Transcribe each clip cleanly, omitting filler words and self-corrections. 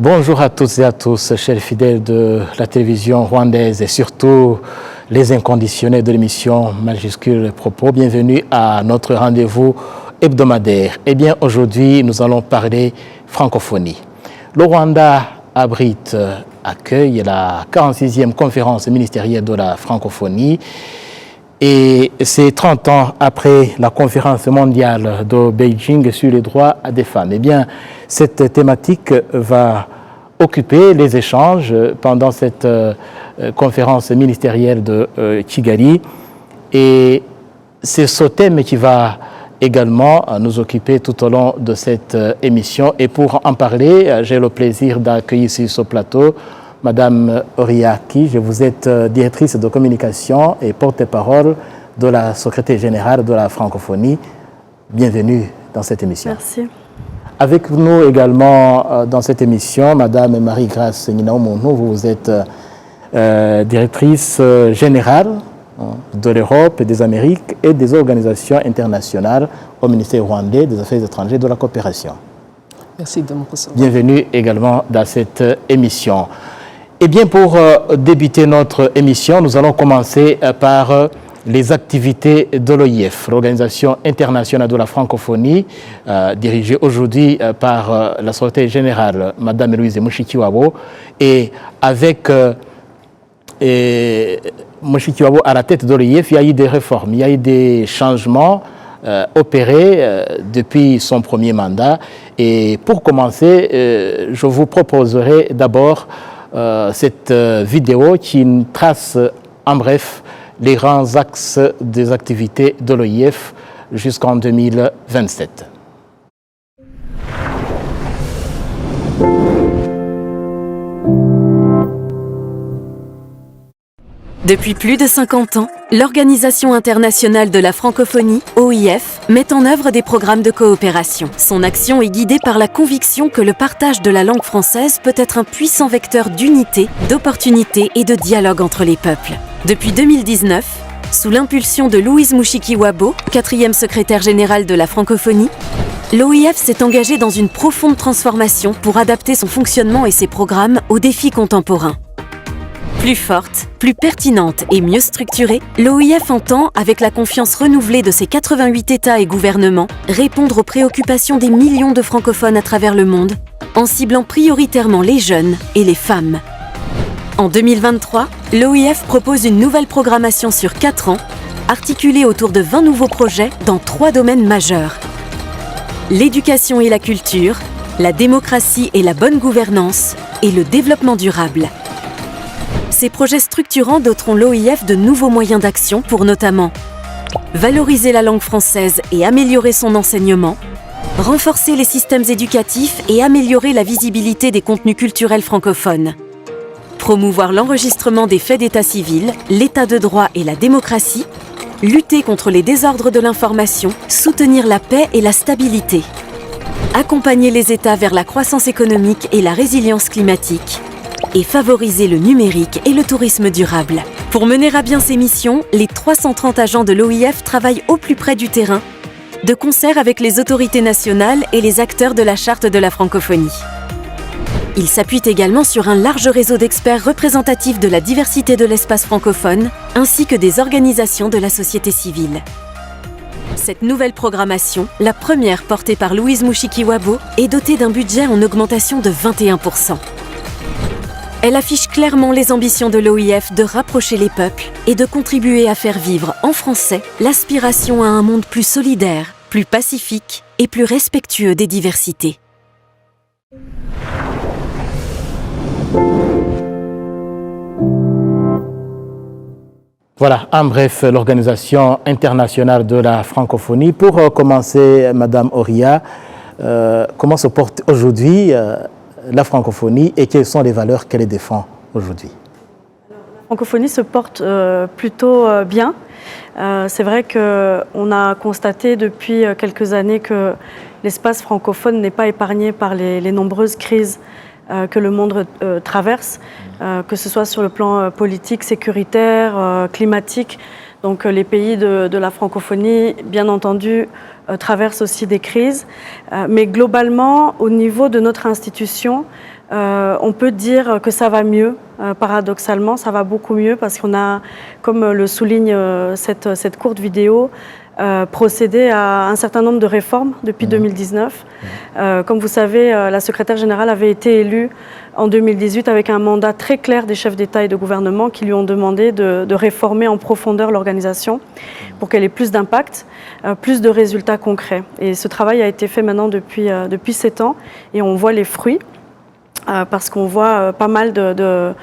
Bonjour à toutes et à tous, chers fidèles de la télévision rwandaise et surtout les inconditionnés de l'émission Majuscule Propos. Bienvenue à notre rendez-vous hebdomadaire. Eh bien, aujourd'hui, nous allons parler francophonie. Le Rwanda accueille la 46e conférence ministérielle de la francophonie. Et c'est 30 ans après la conférence mondiale de Beijing sur les droits des femmes. Eh bien, cette thématique va occuper les échanges pendant cette conférence ministérielle de Kigali. Et c'est ce thème qui va également nous occuper tout au long de cette émission. Et pour en parler, j'ai le plaisir d'accueillir sur ce plateau Madame Oriaki, vous êtes directrice de communication et porte-parole de la secrétaire générale de la francophonie. Bienvenue dans cette émission. Merci. Avec nous également dans cette émission, Madame Marie-Grâce Ninaoumounou, vous êtes directrice générale de l'Europe et des Amériques et des organisations internationales au ministère rwandais des Affaires étrangères et de la coopération. Merci de me recevoir. Bienvenue également dans cette émission. Eh bien, pour débuter notre émission, nous allons commencer par les activités de l'OIF, l'Organisation internationale de la francophonie, dirigée aujourd'hui par la secrétaire générale, Madame Louise Mushikiwabo, et avec Mushikiwabo à la tête de l'OIF, il y a eu des réformes, il y a eu des changements opérés depuis son premier mandat. Et pour commencer, je vous proposerai d'abord cette vidéo qui trace en bref les grands axes des activités de l'OIF jusqu'en 2027. Depuis plus de 50 ans, l'Organisation internationale de la francophonie, OIF, met en œuvre des programmes de coopération. Son action est guidée par la conviction que le partage de la langue française peut être un puissant vecteur d'unité, d'opportunité et de dialogue entre les peuples. Depuis 2019, sous l'impulsion de Louise Mushikiwabo, 4e secrétaire générale de la francophonie, l'OIF s'est engagée dans une profonde transformation pour adapter son fonctionnement et ses programmes aux défis contemporains. Plus forte, plus pertinente et mieux structurée, l'OIF entend, avec la confiance renouvelée de ses 88 États et gouvernements, répondre aux préoccupations des millions de francophones à travers le monde, en ciblant prioritairement les jeunes et les femmes. En 2023, l'OIF propose une nouvelle programmation sur 4 ans, articulée autour de 20 nouveaux projets dans 3 domaines majeurs. L'éducation et la culture, la démocratie et la bonne gouvernance, et le développement durable. Ces projets structurants doteront l'OIF de nouveaux moyens d'action pour notamment valoriser la langue française et améliorer son enseignement, renforcer les systèmes éducatifs et améliorer la visibilité des contenus culturels francophones, promouvoir l'enregistrement des faits d'état civil, l'état de droit et la démocratie, lutter contre les désordres de l'information, soutenir la paix et la stabilité, accompagner les États vers la croissance économique et la résilience climatique, et favoriser le numérique et le tourisme durable. Pour mener à bien ces missions, les 330 agents de l'OIF travaillent au plus près du terrain, de concert avec les autorités nationales et les acteurs de la Charte de la francophonie. Ils s'appuient également sur un large réseau d'experts représentatifs de la diversité de l'espace francophone, ainsi que des organisations de la société civile. Cette nouvelle programmation, la première portée par Louise Mushikiwabo, est dotée d'un budget en augmentation de 21%. Elle affiche clairement les ambitions de l'OIF de rapprocher les peuples et de contribuer à faire vivre en français l'aspiration à un monde plus solidaire, plus pacifique et plus respectueux des diversités. Voilà, en bref, l'Organisation internationale de la francophonie. Pour commencer, Madame Oria, comment se porte aujourd'hui la francophonie et quelles sont les valeurs qu'elle défend aujourd'hui? La francophonie se porte plutôt bien. C'est vrai qu'on a constaté depuis quelques années que l'espace francophone n'est pas épargné par les nombreuses crises que le monde traverse, que ce soit sur le plan politique, sécuritaire, climatique. Donc les pays de la francophonie, bien entendu, traversent aussi des crises. Mais globalement, au niveau de notre institution, on peut dire que ça va mieux. Paradoxalement, ça va beaucoup mieux parce qu'on a, comme le souligne cette courte vidéo, procédé à un certain nombre de réformes depuis 2019. Comme vous savez, la secrétaire générale avait été élue en 2018 avec un mandat très clair des chefs d'État et de gouvernement qui lui ont demandé de réformer en profondeur l'organisation pour qu'elle ait plus d'impact, plus de résultats concrets. Et ce travail a été fait maintenant depuis 7 ans et on voit les fruits parce qu'on voit pas mal de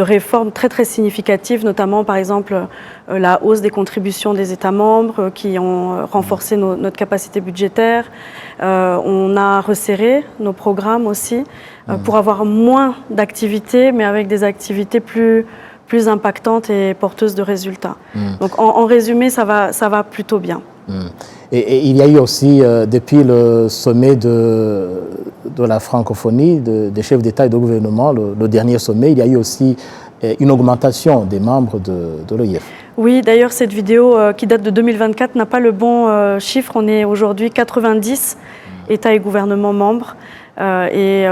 réformes très très significatives, notamment par exemple la hausse des contributions des États membres qui ont renforcé notre capacité budgétaire. On a resserré nos programmes aussi pour avoir moins d'activités, mais avec des activités plus impactantes et porteuses de résultats. Donc en résumé, ça va plutôt bien. Et il y a eu aussi, depuis le sommet de la francophonie, des chefs d'État et de gouvernement, le dernier sommet, il y a eu aussi une augmentation des membres de l'OIF. Oui, d'ailleurs, cette vidéo qui date de 2024 n'a pas le bon chiffre. On est aujourd'hui 90 États et gouvernements membres. Et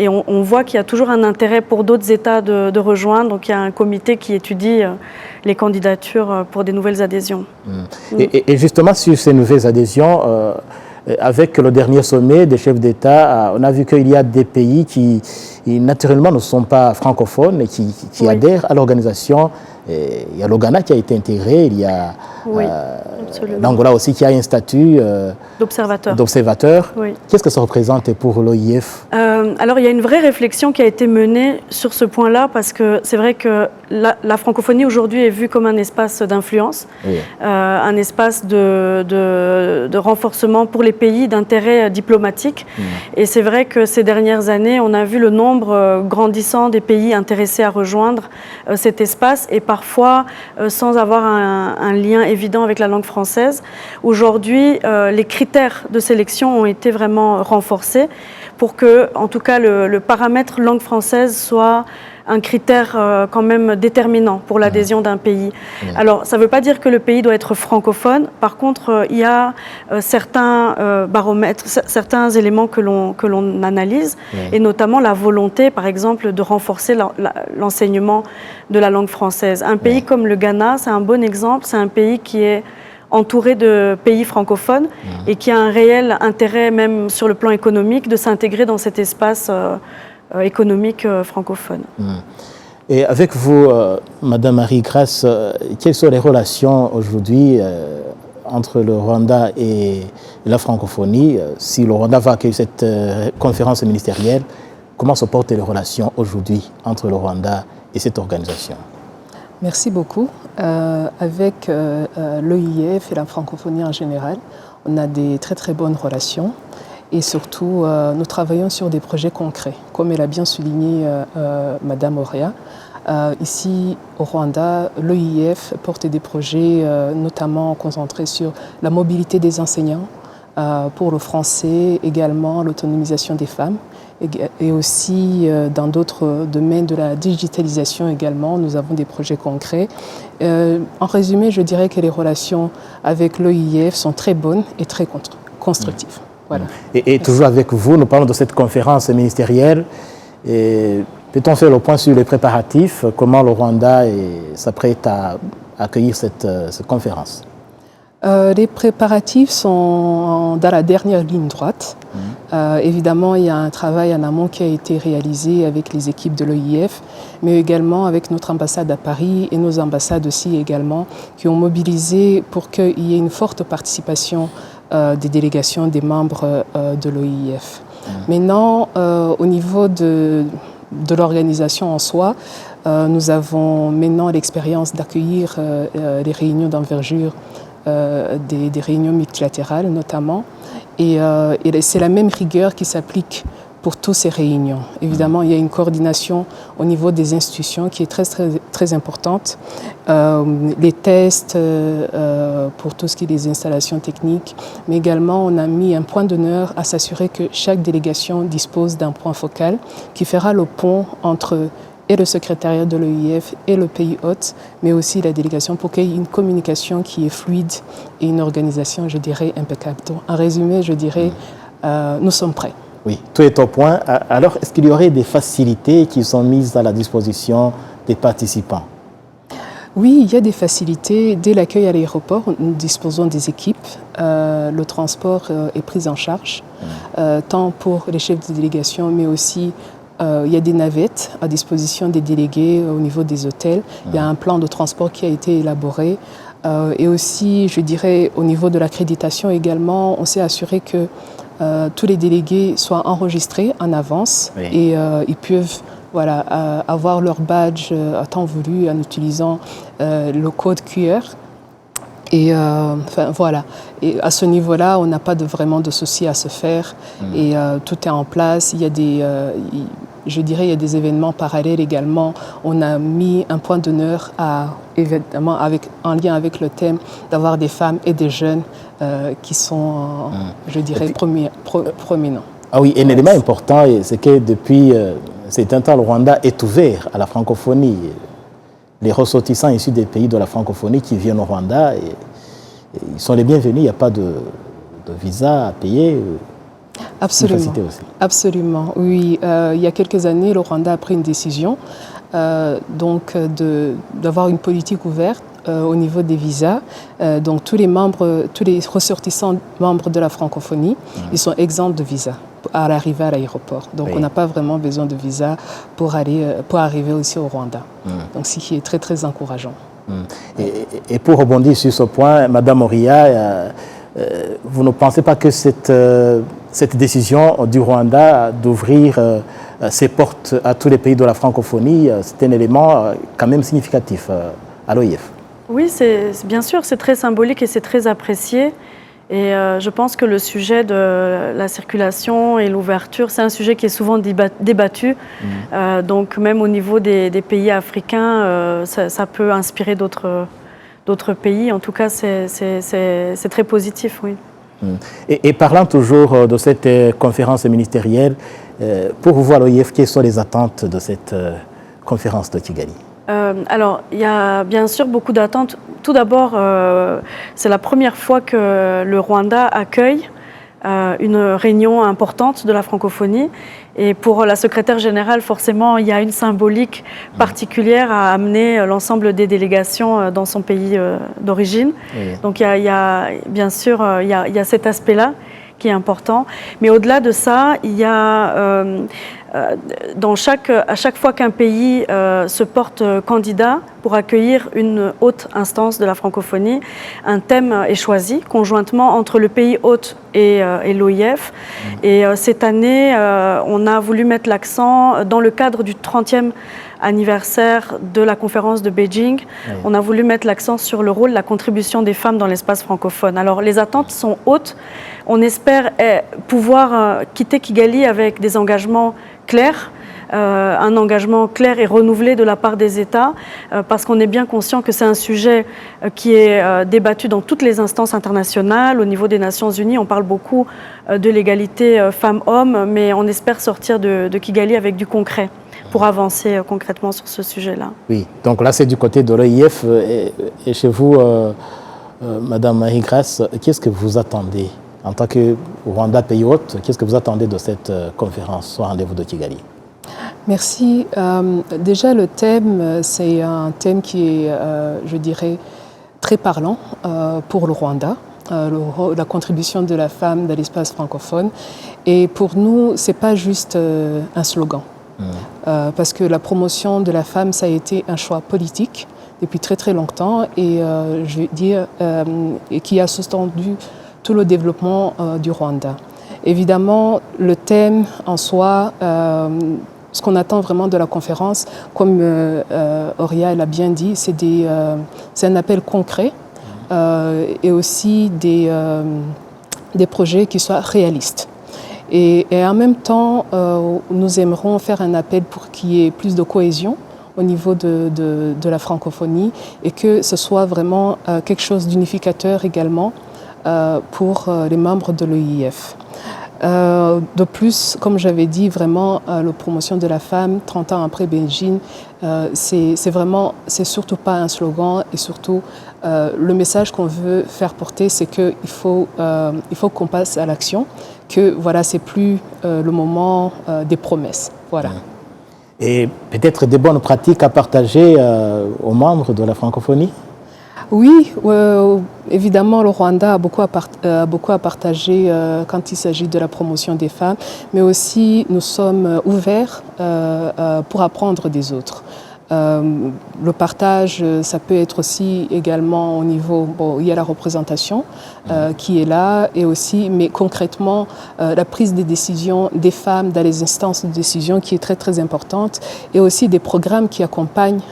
on voit qu'il y a toujours un intérêt pour d'autres États de rejoindre. Donc il y a un comité qui étudie les candidatures pour des nouvelles adhésions. Et justement, sur ces nouvelles adhésions, avec le dernier sommet des chefs d'État, on a vu qu'il y a des pays qui naturellement ne sont pas francophones et qui adhèrent à l'organisation. Il y a le Ghana qui a été intégré, il y a l'Angola aussi qui a un statut d'observateur. Oui. Qu'est-ce que ça représente pour l'OIF? Alors il y a une vraie réflexion qui a été menée sur ce point-là parce que c'est vrai que la francophonie aujourd'hui est vue comme un espace d'influence, un espace de renforcement pour les pays d'intérêt diplomatique. Et c'est vrai que ces dernières années, on a vu le nombre grandissant des pays intéressés à rejoindre cet espace et parfois sans avoir un lien évident avec la langue française. Aujourd'hui, les critères de sélection ont été vraiment renforcés pour que, en tout cas, le paramètre langue française soit un critère quand même déterminant pour l'adhésion d'un pays. Alors, ça ne veut pas dire que le pays doit être francophone. Par contre, il y a certains baromètres, certains éléments que l'on analyse, et notamment la volonté, par exemple, de renforcer l'enseignement de la langue française. Un pays comme le Ghana, c'est un bon exemple. C'est un pays qui est entouré de pays francophones et qui a un réel intérêt, même sur le plan économique, de s'intégrer dans cet espace économique francophone. Et avec vous, Madame Marie-Grâce, quelles sont les relations aujourd'hui entre le Rwanda et la francophonie? Si le Rwanda va accueillir cette conférence ministérielle, comment se portent les relations aujourd'hui entre le Rwanda et cette organisation? Merci beaucoup. Avec l'OIF et la francophonie en général, on a des très très bonnes relations et surtout nous travaillons sur des projets concrets. Comme elle a bien souligné Madame Auréa, ici au Rwanda, l'OIF porte des projets notamment concentrés sur la mobilité des enseignants, pour le français, également l'autonomisation des femmes et aussi dans d'autres domaines de la digitalisation également, nous avons des projets concrets. En résumé, je dirais que les relations avec l'OIF sont très bonnes et très constructives. Voilà. Et toujours avec vous, nous parlons de cette conférence ministérielle. Peut-on faire le point sur les préparatifs, comment le Rwanda s'apprête à accueillir cette conférence? Les préparatifs sont dans la dernière ligne droite. Évidemment, il y a un travail en amont qui a été réalisé avec les équipes de l'OIF, mais également avec notre ambassade à Paris et nos ambassades aussi également, qui ont mobilisé pour qu'il y ait une forte participation des délégations des membres de l'OIF. Maintenant, au niveau de l'organisation en soi, nous avons maintenant l'expérience d'accueillir les réunions d'envergure, des réunions multilatérales notamment, et c'est la même rigueur qui s'applique pour toutes ces réunions. Évidemment, il y a une coordination au niveau des institutions qui est très, très, très importante. Les tests pour tout ce qui est des installations techniques, mais également on a mis un point d'honneur à s'assurer que chaque délégation dispose d'un point focal qui fera le pont entre et le secrétariat de l'OIF et le pays hôte, mais aussi la délégation pour qu'il y ait une communication qui est fluide et une organisation, je dirais, impeccable. Donc, en résumé, je dirais, nous sommes prêts. Oui, tout est au point. Alors, est-ce qu'il y aurait des facilités qui sont mises à la disposition des participants? Oui, il y a des facilités. Dès l'accueil à l'aéroport, nous disposons des équipes. Le transport est pris en charge, tant pour les chefs de délégation, mais aussi il y a des navettes à disposition des délégués au niveau des hôtels. Il y a un plan de transport qui a été élaboré. Et aussi, je dirais, au niveau de l'accréditation également, on s'est assuré que tous les délégués soient enregistrés en avance et ils peuvent avoir leur badge à temps voulu en utilisant le code QR. Et voilà. Et à ce niveau-là, on n'a pas vraiment de soucis à se faire. Et tout est en place. Il y a il y a des événements parallèles également. On a mis un point d'honneur évidemment en lien avec le thème d'avoir des femmes et des jeunes qui sont, je dirais, prominents. Ah oui, un élément important, c'est que depuis certains temps, le Rwanda est ouvert à la francophonie. Les ressortissants issus des pays de la francophonie qui viennent au Rwanda, ils sont les bienvenus, il n'y a pas de visa à payer. Absolument. Aussi. Absolument, oui. Il y a quelques années, le Rwanda a pris une décision d'avoir une politique ouverte au niveau des visas. Donc tous les ressortissants membres de la francophonie, ils sont exempts de visa à l'arrivée à l'aéroport. Donc on n'a pas vraiment besoin de visa pour arriver aussi au Rwanda. Donc ce qui est très très encourageant. Et pour rebondir sur ce point, Madame Oria, vous ne pensez pas que cette décision du Rwanda d'ouvrir ses portes à tous les pays de la francophonie, c'est un élément quand même significatif à l'OIF? Oui, bien sûr, c'est très symbolique et c'est très apprécié. Et je pense que le sujet de la circulation et l'ouverture, c'est un sujet qui est souvent débattu. Donc même au niveau des pays africains, ça peut inspirer d'autres pays. En tout cas, c'est très positif, oui. Et parlant toujours de cette conférence ministérielle, pour vous, à l'OIF, quelles sont les attentes de cette conférence de Kigali? Alors, il y a bien sûr beaucoup d'attentes. Tout d'abord, c'est la première fois que le Rwanda accueille une réunion importante de la francophonie. Et pour la secrétaire générale, forcément, il y a une symbolique particulière à amener l'ensemble des délégations dans son pays d'origine. Donc, bien sûr, il y a cet aspect-là qui est important. Mais au-delà de ça, il y a à chaque fois qu'un pays se porte candidat pour accueillir une haute instance de la francophonie, un thème est choisi conjointement entre le pays hôte et l'OIF. Et cette année, on a voulu mettre l'accent dans le cadre du 30e anniversaire de la conférence de Beijing. On a voulu mettre l'accent sur le rôle, la contribution des femmes dans l'espace francophone. Alors les attentes sont hautes. On espère pouvoir quitter Kigali avec des engagements clairs, un engagement clair et renouvelé de la part des États, parce qu'on est bien conscient que c'est un sujet qui est débattu dans toutes les instances internationales. Au niveau des Nations Unies, on parle beaucoup de l'égalité femmes-hommes, mais on espère sortir de Kigali avec du concret pour avancer concrètement sur ce sujet-là. Oui, donc là c'est du côté de l'OIF. Et chez vous, Madame Marie-Grace, qu'est-ce que vous attendez en tant que Rwanda pays hôte? Qu'est-ce que vous attendez de cette conférence au rendez-vous de Kigali? Merci. Déjà, le thème, c'est un thème qui est, je dirais, très parlant pour le Rwanda. La contribution de la femme dans l'espace francophone. Et pour nous, ce n'est pas juste un slogan. Parce que la promotion de la femme, ça a été un choix politique depuis très très longtemps et je veux dire, et qui a sous-tendu tout le développement du Rwanda. Évidemment, le thème en soi, ce qu'on attend vraiment de la conférence, comme Oria l'a bien dit, c'est un appel concret et aussi des projets qui soient réalistes. Et en même temps, nous aimerons faire un appel pour qu'il y ait plus de cohésion au niveau de la francophonie et que ce soit vraiment quelque chose d'unificateur également pour les membres de l'OIF. De plus, comme j'avais dit, vraiment, la promotion de la femme, 30 ans après Beijing, c'est surtout pas un slogan et surtout le message qu'on veut faire porter, c'est qu'il faut qu'on passe à l'action, que voilà, c'est plus le moment des promesses. Voilà. Et peut-être des bonnes pratiques à partager aux membres de la francophonie? Oui, évidemment, le Rwanda a beaucoup à partager quand il s'agit de la promotion des femmes, mais aussi nous sommes ouverts pour apprendre des autres. Le partage, ça peut être aussi également au niveau, il y a la représentation qui est là, et aussi, mais concrètement, la prise des décisions des femmes dans les instances de décision qui est très très importante, et aussi des programmes qui accompagnent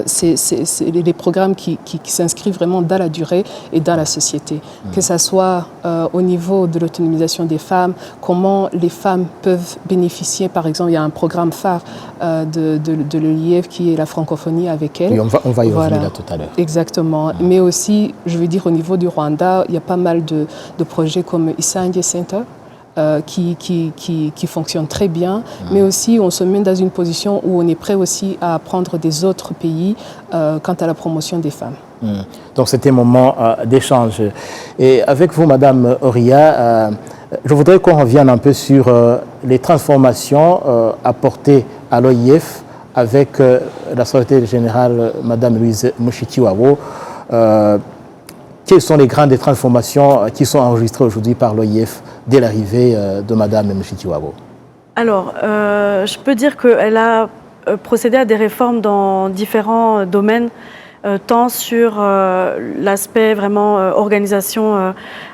c'est les programmes qui s'inscrivent vraiment dans la durée et dans la société. Que ce soit au niveau de l'autonomisation des femmes, comment les femmes peuvent bénéficier, par exemple, il y a un programme phare de l'OIF qui est la francophonie avec elle. Oui, on va y revenir là tout à l'heure. Exactement. Mais aussi, je veux dire, au niveau du Rwanda, il y a pas mal de projets comme Isange Center, qui fonctionne très bien, mais aussi on se met dans une position où on est prêt aussi à apprendre des autres pays quant à la promotion des femmes. Donc c'était un moment d'échange. Et avec vous, Madame Oria, je voudrais qu'on revienne un peu sur les transformations apportées à l'OIF avec la secrétaire générale, Madame Louise Mushikiwabo. Quelles sont les grandes transformations qui sont enregistrées aujourd'hui par l'OIF dès l'arrivée de Mme Mushikiwabo? Alors, je peux dire qu'elle a procédé à des réformes dans différents domaines, tant sur l'aspect vraiment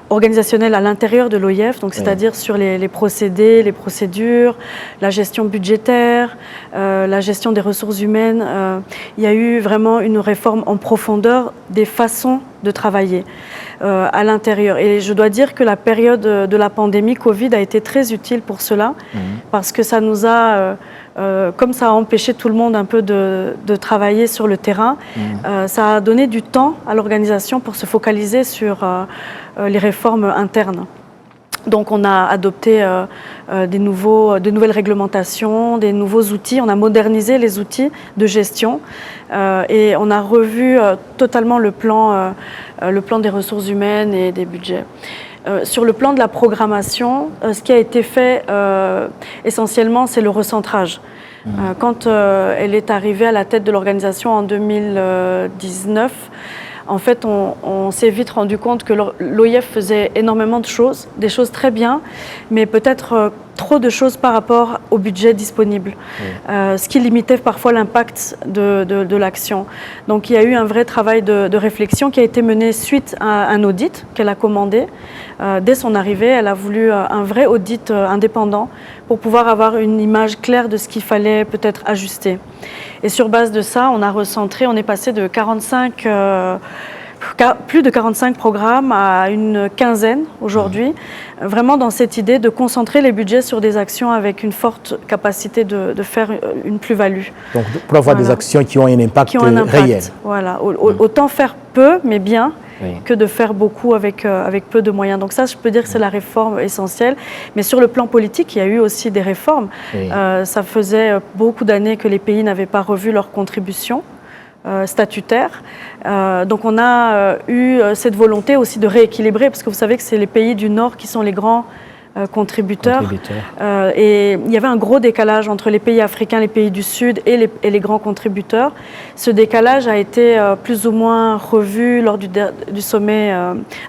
organisationnel à l'intérieur de l'OIF, donc c'est-à-dire sur les procédés, les procédures, la gestion budgétaire, la gestion des ressources humaines. Il y a eu vraiment une réforme en profondeur des façons de travailler à l'intérieur. Et je dois dire que la période de la pandémie Covid a été très utile pour cela, parce que ça nous a, comme ça a empêché tout le monde un peu de travailler sur le terrain, ça a donné du temps à l'organisation pour se focaliser sur les réformes internes. Donc on a adopté de nouvelles réglementations, des nouveaux outils, on a modernisé les outils de gestion et on a revu totalement le plan des ressources humaines et des budgets. Sur le plan de la programmation, ce qui a été fait essentiellement, c'est le recentrage. Quand elle est arrivée à la tête de l'organisation en 2019, en fait, on s'est vite rendu compte que l'OIF faisait énormément de choses, des choses très bien, mais peut-être trop de choses par rapport au budget disponible, ce qui limitait parfois l'impact de l'action. Donc il y a eu un vrai travail de réflexion qui a été mené suite à un audit qu'elle a commandé. Dès son arrivée, elle a voulu un vrai audit indépendant pour pouvoir avoir une image claire de ce qu'il fallait peut-être ajuster. Et sur base de ça, on a recentré, on est passé de plus de 45 programmes à une quinzaine aujourd'hui, vraiment dans cette idée de concentrer les budgets sur des actions avec une forte capacité de faire une plus-value. Donc pour avoir des actions qui ont un impact réel. Voilà, autant faire peu mais bien, que de faire beaucoup avec peu de moyens. Donc ça, je peux dire que c'est la réforme essentielle. Mais sur le plan politique, il y a eu aussi des réformes. Ça faisait beaucoup d'années que les pays n'avaient pas revu leurs contributions statutaires. Donc on a eu cette volonté aussi de rééquilibrer, parce que vous savez que c'est les pays du Nord qui sont les grands contributeurs. Et il y avait un gros décalage entre les pays africains, les pays du Sud et les grands contributeurs. Ce décalage a été plus ou moins revu lors du sommet,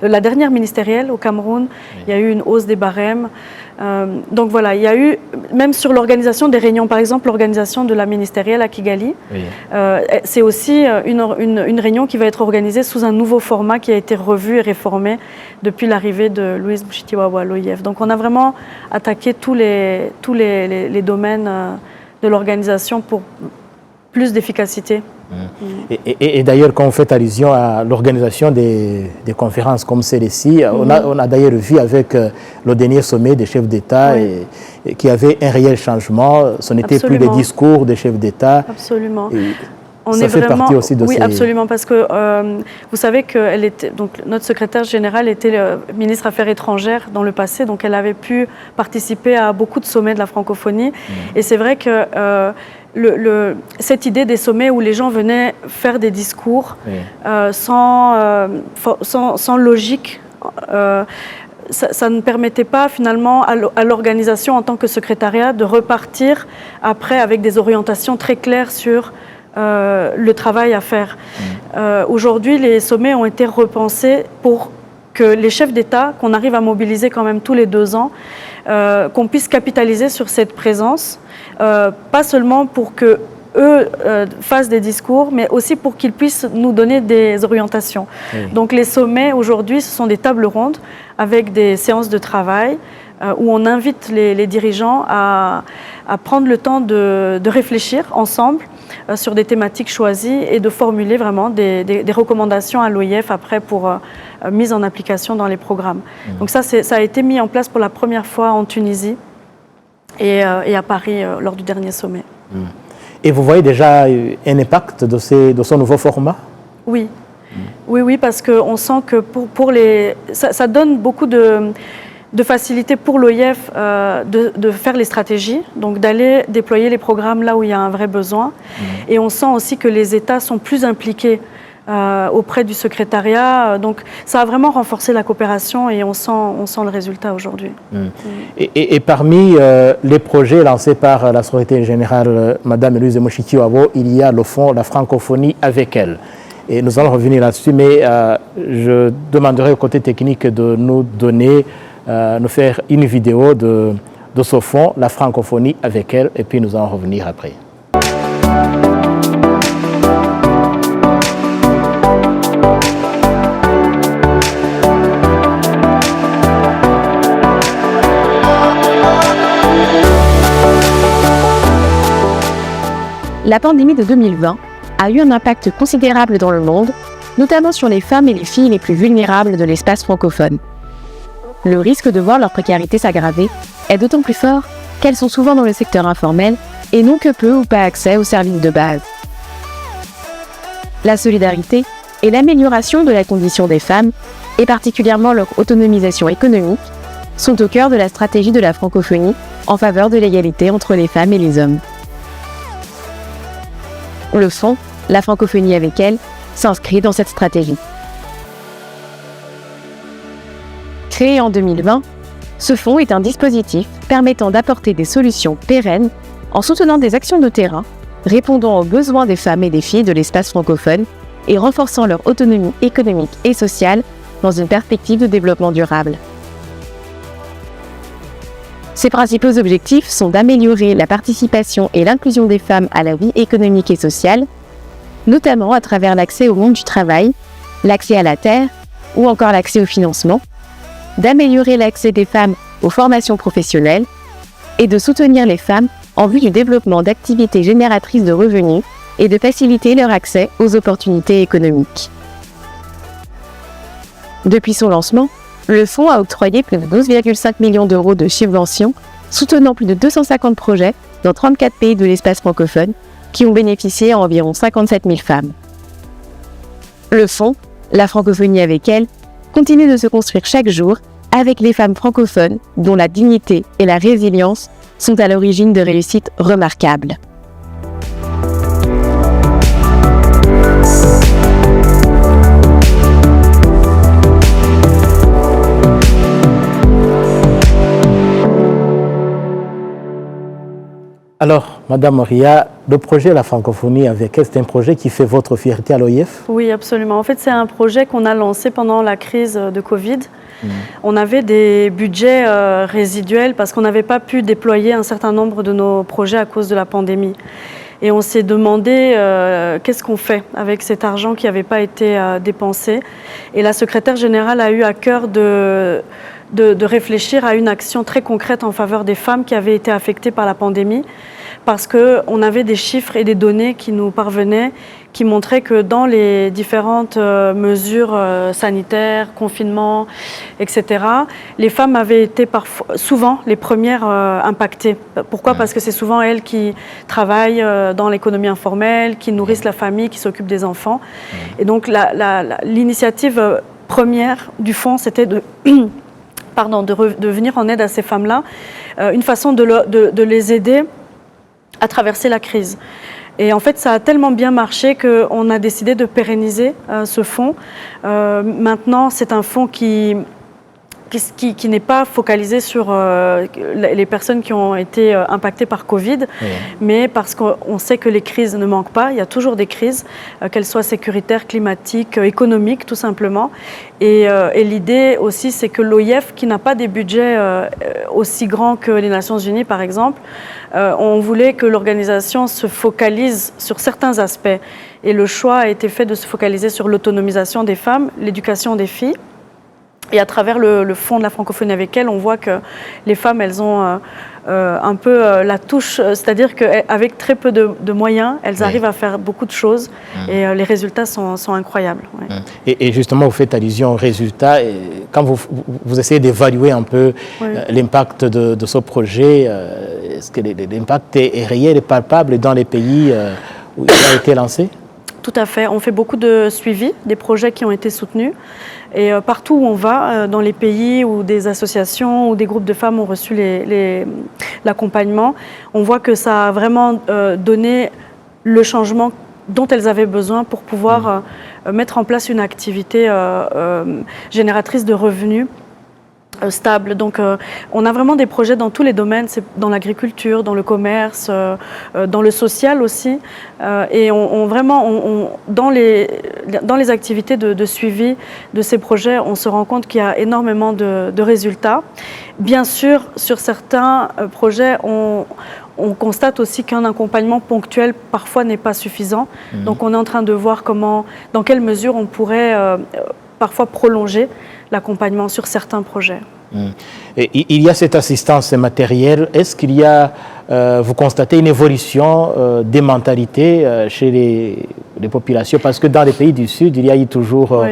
la dernière ministérielle au Cameroun. Il y a eu une hausse des barèmes. Donc voilà, il y a eu, même sur l'organisation des réunions, par exemple l'organisation de la ministérielle à Kigali, c'est aussi une réunion qui va être organisée sous un nouveau format qui a été revu et réformé depuis l'arrivée de Louise Mushikiwabo à l'OIF. Donc on a vraiment attaqué tous les domaines de l'organisation pour plus d'efficacité. Et d'ailleurs, quand vous faites allusion à l'organisation des conférences comme celle-ci, on a d'ailleurs vu avec le dernier sommet des chefs d'État qu'il y avait un réel changement. Ce n'était plus des discours des chefs d'État. Absolument. On ça fait partie aussi de ces... absolument, parce que vous savez que notre secrétaire générale était ministre Affaires étrangères dans le passé, donc elle avait pu participer à beaucoup de sommets de la francophonie. Et c'est vrai que cette idée des sommets où les gens venaient faire des discours sans logique, ça ne permettait pas finalement à l'organisation en tant que secrétariat de repartir après avec des orientations très claires sur le travail à faire. Aujourd'hui, les sommets ont été repensés pour que les chefs d'État, qu'on arrive à mobiliser quand même tous les 2 ans, qu'on puisse capitaliser sur cette présence, pas seulement pour que eux fassent des discours, mais aussi pour qu'ils puissent nous donner des orientations. Oui. Donc les sommets aujourd'hui, ce sont des tables rondes avec des séances de travail où on invite les dirigeants à prendre le temps de réfléchir ensemble sur des thématiques choisies et de formuler vraiment des recommandations à l'OIF après pour mise en application dans les programmes. Donc ça a été mis en place pour la première fois en Tunisie et à Paris lors du dernier sommet. Et vous voyez déjà un impact de ce nouveau format? Oui. Oui, parce qu'on sent que ça donne beaucoup de facilité pour l'OIF de faire les stratégies, donc d'aller déployer les programmes là où il y a un vrai besoin. Et on sent aussi que les États sont plus impliqués auprès du secrétariat. Donc ça a vraiment renforcé la coopération et on sent le résultat aujourd'hui. Et parmi les projets lancés par la secrétaire générale, Mme Louise Moshiki-Wabo, il y a le fonds La Francophonie avec elle. Et nous allons revenir là-dessus, mais je demanderai au côté technique de nous faire une vidéo de ce fonds, La Francophonie avec elle, et puis nous allons revenir après. La pandémie de 2020 a eu un impact considérable dans le monde, notamment sur les femmes et les filles les plus vulnérables de l'espace francophone. Le risque de voir leur précarité s'aggraver est d'autant plus fort qu'elles sont souvent dans le secteur informel et n'ont que peu ou pas accès aux services de base. La solidarité et l'amélioration de la condition des femmes, et particulièrement leur autonomisation économique, sont au cœur de la stratégie de la francophonie en faveur de l'égalité entre les femmes et les hommes. Le fonds, La Francophonie avec elle, s'inscrit dans cette stratégie. Créé en 2020, ce fonds est un dispositif permettant d'apporter des solutions pérennes en soutenant des actions de terrain, répondant aux besoins des femmes et des filles de l'espace francophone et renforçant leur autonomie économique et sociale dans une perspective de développement durable. Ses principaux objectifs sont d'améliorer la participation et l'inclusion des femmes à la vie économique et sociale, notamment à travers l'accès au monde du travail, l'accès à la terre ou encore l'accès au financement, d'améliorer l'accès des femmes aux formations professionnelles et de soutenir les femmes en vue du développement d'activités génératrices de revenus et de faciliter leur accès aux opportunités économiques. Depuis son lancement, le fonds a octroyé plus de 12,5 millions d'euros de subventions, soutenant plus de 250 projets dans 34 pays de l'espace francophone, qui ont bénéficié à environ 57 000 femmes. Le fonds, La Francophonie avec elle, continue de se construire chaque jour avec les femmes francophones dont la dignité et la résilience sont à l'origine de réussites remarquables. Alors, Madame Moria, le projet La Francophonie avec elle, c'est un projet qui fait votre fierté à l'OIF? Oui, absolument. En fait, c'est un projet qu'on a lancé pendant la crise de Covid. On avait des budgets résiduels parce qu'on n'avait pas pu déployer un certain nombre de nos projets à cause de la pandémie. Et on s'est demandé qu'est-ce qu'on fait avec cet argent qui n'avait pas été dépensé. Et la secrétaire générale a eu à cœur de réfléchir à une action très concrète en faveur des femmes qui avaient été affectées par la pandémie, parce qu'on avait des chiffres et des données qui nous parvenaient, qui montraient que dans les différentes mesures sanitaires, confinement, etc., les femmes avaient été souvent les premières impactées. Pourquoi ? Parce que c'est souvent elles qui travaillent dans l'économie informelle, qui nourrissent la famille, qui s'occupent des enfants. Et donc l'initiative première du fonds, c'était de venir en aide à ces femmes-là, une façon de les aider à traverser la crise. Et en fait, ça a tellement bien marché qu'on a décidé de pérenniser ce fonds. Maintenant, c'est un fonds qui qui n'est pas focalisé sur les personnes qui ont été impactées par Covid, mais parce qu'on sait que les crises ne manquent pas. Il y a toujours des crises, qu'elles soient sécuritaires, climatiques, économiques, tout simplement. Et l'idée aussi, c'est que l'OIF, qui n'a pas des budgets aussi grands que les Nations Unies, par exemple, on voulait que l'organisation se focalise sur certains aspects. Et le choix a été fait de se focaliser sur l'autonomisation des femmes, l'éducation des filles. Et à travers le fonds de la francophonie avec elle, on voit que les femmes, elles ont un peu la touche, c'est-à-dire qu'avec très peu de moyens, elles arrivent à faire beaucoup de choses et les résultats sont incroyables. Et justement, vous faites allusion aux résultats. Et quand vous essayez d'évaluer un peu l'impact de ce projet, est-ce que l'impact est réel et palpable dans les pays où il a été lancé? Tout à fait. On fait beaucoup de suivi des projets qui ont été soutenus. Et partout où on va, dans les pays où des associations ou des groupes de femmes ont reçu l'accompagnement, on voit que ça a vraiment donné le changement dont elles avaient besoin pour pouvoir mettre en place une activité génératrice de revenus stable. Donc on a vraiment des projets dans tous les domaines, c'est dans l'agriculture, dans le commerce, dans le social aussi. Et dans les activités de suivi de ces projets, on se rend compte qu'il y a énormément de résultats. Bien sûr, sur certains projets, on constate aussi qu'un accompagnement ponctuel parfois n'est pas suffisant. Donc on est en train de voir dans quelle mesure on pourrait parfois prolonger l'accompagnement sur certains projets. Et il y a cette assistance matérielle. Est-ce qu'il y a, vous constatez une évolution des mentalités chez les populations? Parce que dans les pays du Sud, il y a eu toujours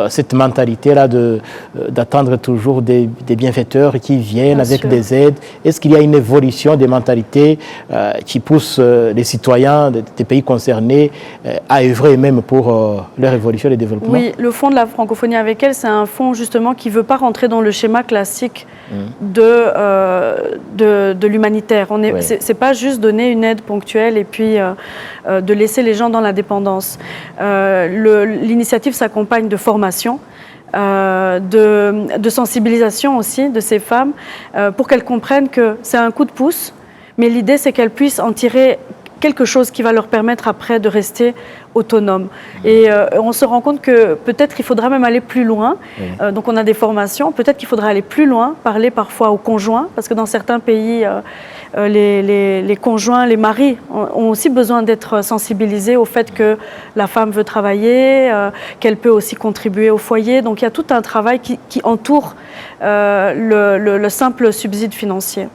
cette mentalité-là d'attendre toujours des bienfaiteurs qui viennent avec des aides. Est-ce qu'il y a une évolution des mentalités qui pousse les citoyens des pays concernés à œuvrer même pour leur évolution et développement? Oui, le fonds de la francophonie avec elle, c'est un fonds justement qui ne veut pas rentrer dans le schéma classique de l'humanitaire. C'est pas juste donner une aide ponctuelle et puis de laisser les gens dans la dépendance. L'initiative s'accompagne de formation, de sensibilisation aussi de ces femmes pour qu'elles comprennent que c'est un coup de pouce, mais l'idée c'est qu'elles puissent en tirer quelque chose qui va leur permettre après de rester autonomes. Et on se rend compte que peut-être il faudra même aller plus loin. Donc on a des formations, peut-être qu'il faudra aller plus loin, parler parfois aux conjoints, parce que dans certains pays, les conjoints, les maris ont aussi besoin d'être sensibilisés au fait que la femme veut travailler, qu'elle peut aussi contribuer au foyer. Donc il y a tout un travail qui entoure le simple subside financier.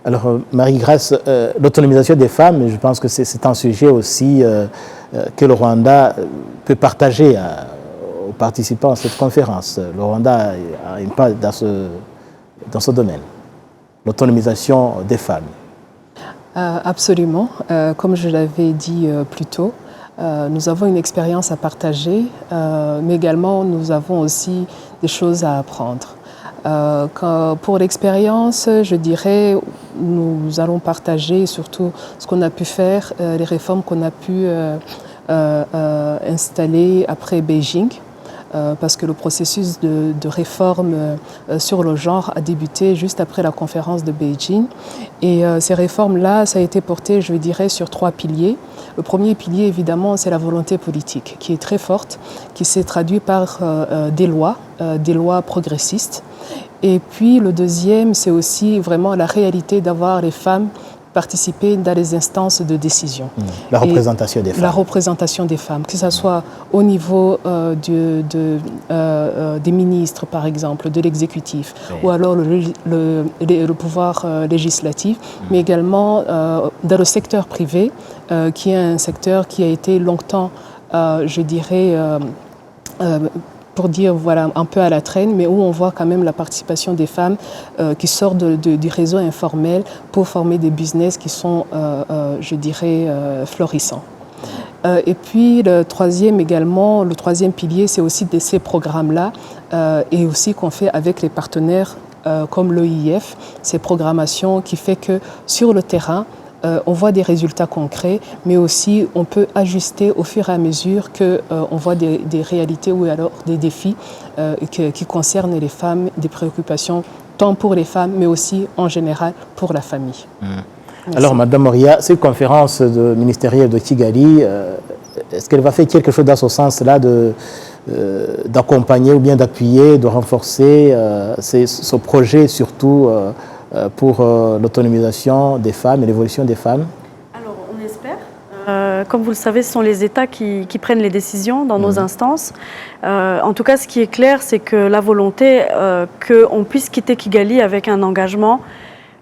Alors, Marie-Grâce, l'autonomisation des femmes, je pense que c'est un sujet aussi que le Rwanda peut partager aux participants à cette conférence. Le Rwanda a une part dans ce domaine, l'autonomisation des femmes. Absolument. Comme je l'avais dit plus tôt, nous avons une expérience à partager, mais également nous avons aussi des choses à apprendre. Pour l'expérience, je dirais, nous allons partager surtout ce qu'on a pu faire, les réformes qu'on a pu installer après Beijing, parce que le processus de réforme sur le genre a débuté juste après la conférence de Beijing. Et ces réformes-là, ça a été porté, je dirais, sur 3 piliers. Le premier pilier, évidemment, c'est la volonté politique, qui est très forte, qui s'est traduite par des lois progressistes. Et puis le deuxième, c'est aussi vraiment la réalité d'avoir les femmes participer dans les instances de décision. La représentation des femmes. La représentation des femmes, que ce soit au niveau des ministres, par exemple, de l'exécutif, ou alors le pouvoir législatif, mais également dans le secteur privé, qui est un secteur qui a été longtemps, je dirais, pour dire voilà, un peu à la traîne, mais où on voit quand même la participation des femmes qui sortent du réseau informel pour former des business qui sont, je dirais, florissants. Et puis le troisième pilier, c'est aussi de ces programmes-là et aussi qu'on fait avec les partenaires comme l'OIF, ces programmations qui fait que sur le terrain, on voit des résultats concrets, mais aussi on peut ajuster au fur et à mesure qu'on voit des réalités ou alors des défis qui concernent les femmes, des préoccupations tant pour les femmes, mais aussi en général pour la famille. Alors, Madame Moria, cette conférence ministérielle de Kigali, est-ce qu'elle va faire quelque chose dans ce sens-là d'accompagner ou bien d'appuyer, de renforcer ce projet, surtout pour l'autonomisation des femmes et l'évolution des femmes? Alors, on espère. Comme vous le savez, ce sont les États qui prennent les décisions dans nos instances. En tout cas, ce qui est clair, c'est que la volonté qu'on puisse quitter Kigali avec un engagement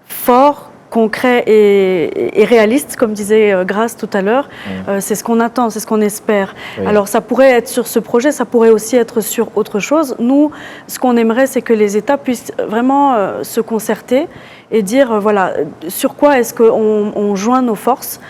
fort, concret et réaliste, comme disait Grace tout à l'heure, c'est ce qu'on attend, c'est ce qu'on espère. Oui. Alors ça pourrait être sur ce projet, ça pourrait aussi être sur autre chose. Nous, ce qu'on aimerait, c'est que les États puissent vraiment se concerter et dire, voilà, sur quoi est-ce qu'on joint nos forces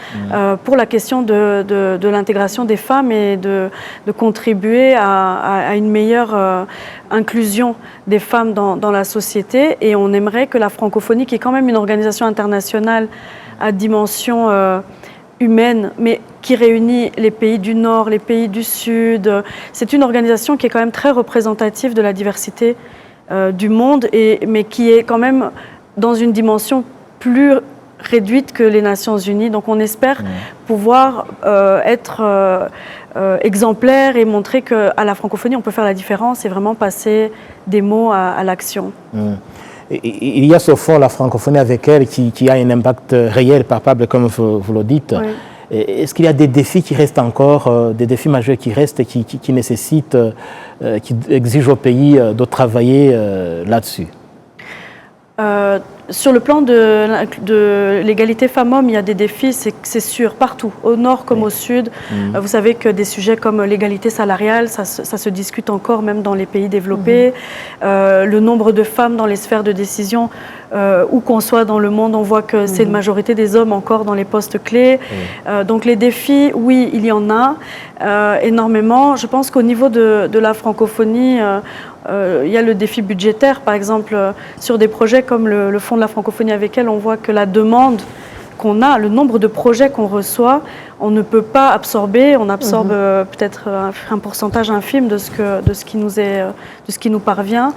pour la question de l'intégration des femmes et de contribuer à une meilleure inclusion des femmes dans la société. Et on aimerait que la francophonie, qui est quand même une organisation internationale à dimension humaine, mais qui réunit les pays du Nord, les pays du Sud, c'est une organisation qui est quand même très représentative de la diversité du monde, mais qui est quand même dans une dimension plus réduite que les Nations Unies. Donc on espère pouvoir être exemplaire et montrer qu'à la francophonie, on peut faire la différence et vraiment passer des mots à l'action. Il y a ce fond, la francophonie avec elle, qui a un impact réel, palpable, comme vous le dites. Oui. Est-ce qu'il y a des défis qui restent encore, des défis majeurs qui restent et qui nécessitent, qui exigent au pays de travailler là-dessus? Sur le plan de l'égalité femmes-hommes, il y a des défis, c'est sûr, partout, au nord comme au sud. Vous savez que des sujets comme l'égalité salariale, ça se discute encore même dans les pays développés. Le nombre de femmes dans les sphères de décision, où qu'on soit dans le monde, on voit que c'est une majorité des hommes encore dans les postes clés. Donc les défis, oui, il y en a énormément. Je pense qu'au niveau de la francophonie, il y a le défi budgétaire, par exemple, sur des projets comme le Fonds de la francophonie avec elle, on voit que la demande qu'on a, le nombre de projets qu'on reçoit, on ne peut pas absorber, on absorbe peut-être un pourcentage infime de ce qui nous parvient.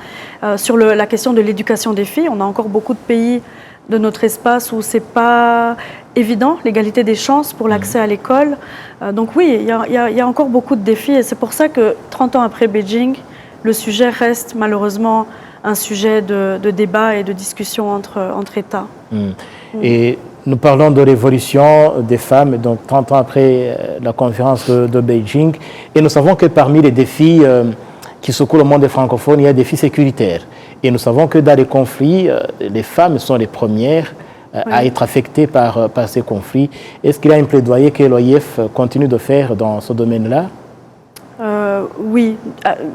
Sur la question de l'éducation des filles, on a encore beaucoup de pays de notre espace où c'est pas évident, l'égalité des chances pour l'accès à l'école. Donc oui, il y a encore beaucoup de défis et c'est pour ça que 30 ans après Beijing, le sujet reste malheureusement un sujet de débat et de discussion entre États. Et nous parlons de l'évolution des femmes, donc 30 ans après la conférence de Beijing, et nous savons que parmi les défis qui secouent le monde francophone, il y a des défis sécuritaires. Et nous savons que dans les conflits, les femmes sont les premières à être affectées par ces conflits. Est-ce qu'il y a un plaidoyer que l'OIF continue de faire dans ce domaine-là? Oui,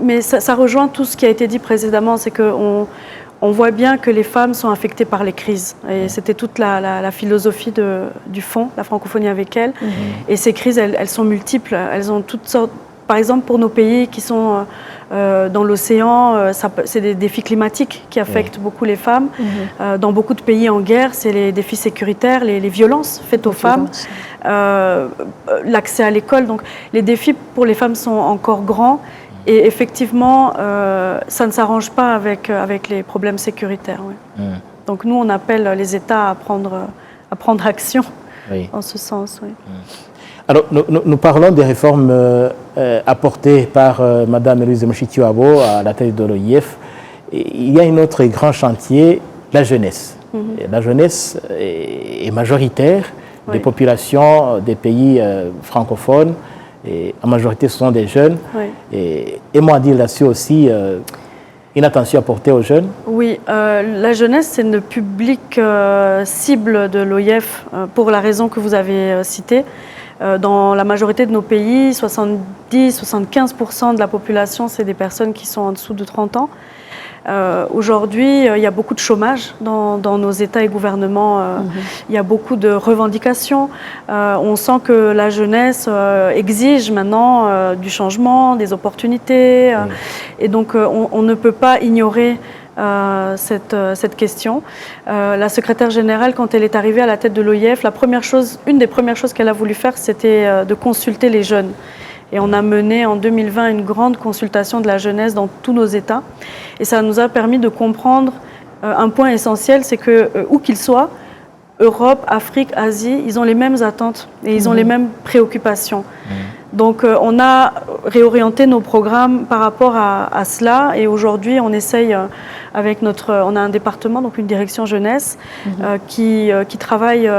mais ça rejoint tout ce qui a été dit précédemment, c'est qu'on voit bien que les femmes sont affectées par les crises. Et c'était toute la philosophie du Fonds, la francophonie avec elle. Et ces crises, elles sont multiples, elles ont toutes sortes. Par exemple, pour nos pays qui sont dans l'océan, c'est des défis climatiques qui affectent beaucoup les femmes. Dans beaucoup de pays en guerre, c'est les défis sécuritaires, les violences faites aux femmes, l'accès à l'école. Donc, les défis pour les femmes sont encore grands. Et effectivement, ça ne s'arrange pas avec les problèmes sécuritaires. Oui. Donc, nous, on appelle les États à prendre action en ce sens. Oui. Alors, nous parlons des réformes apportées par Mme Louise Mushikiwabo à la tête de l'OIF. Il y a un autre grand chantier, la jeunesse. La jeunesse est majoritaire des populations des pays francophones. Et en majorité, ce sont des jeunes. Et moi, dire là-dessus aussi une attention à porter aux jeunes. Oui, la jeunesse, c'est le public cible de l'OIF pour la raison que vous avez citée. Dans la majorité de nos pays, 70-75% de la population, c'est des personnes qui sont en dessous de 30 ans. Aujourd'hui, il y a beaucoup de chômage dans nos États et gouvernements. Il y a beaucoup de revendications. On sent que la jeunesse exige maintenant du changement, des opportunités. Et donc, on ne peut pas ignorer cette question. La secrétaire générale, quand elle est arrivée à la tête de l'OIF, une des premières choses qu'elle a voulu faire, c'était de consulter les jeunes. Et on a mené en 2020 une grande consultation de la jeunesse dans tous nos États. Et ça nous a permis de comprendre un point essentiel, c'est que où qu'ils soient, Europe, Afrique, Asie, ils ont les mêmes attentes et ils ont les mêmes préoccupations. Donc on a réorienté nos programmes par rapport à cela et aujourd'hui on essaye on a un département, donc une direction jeunesse qui travaille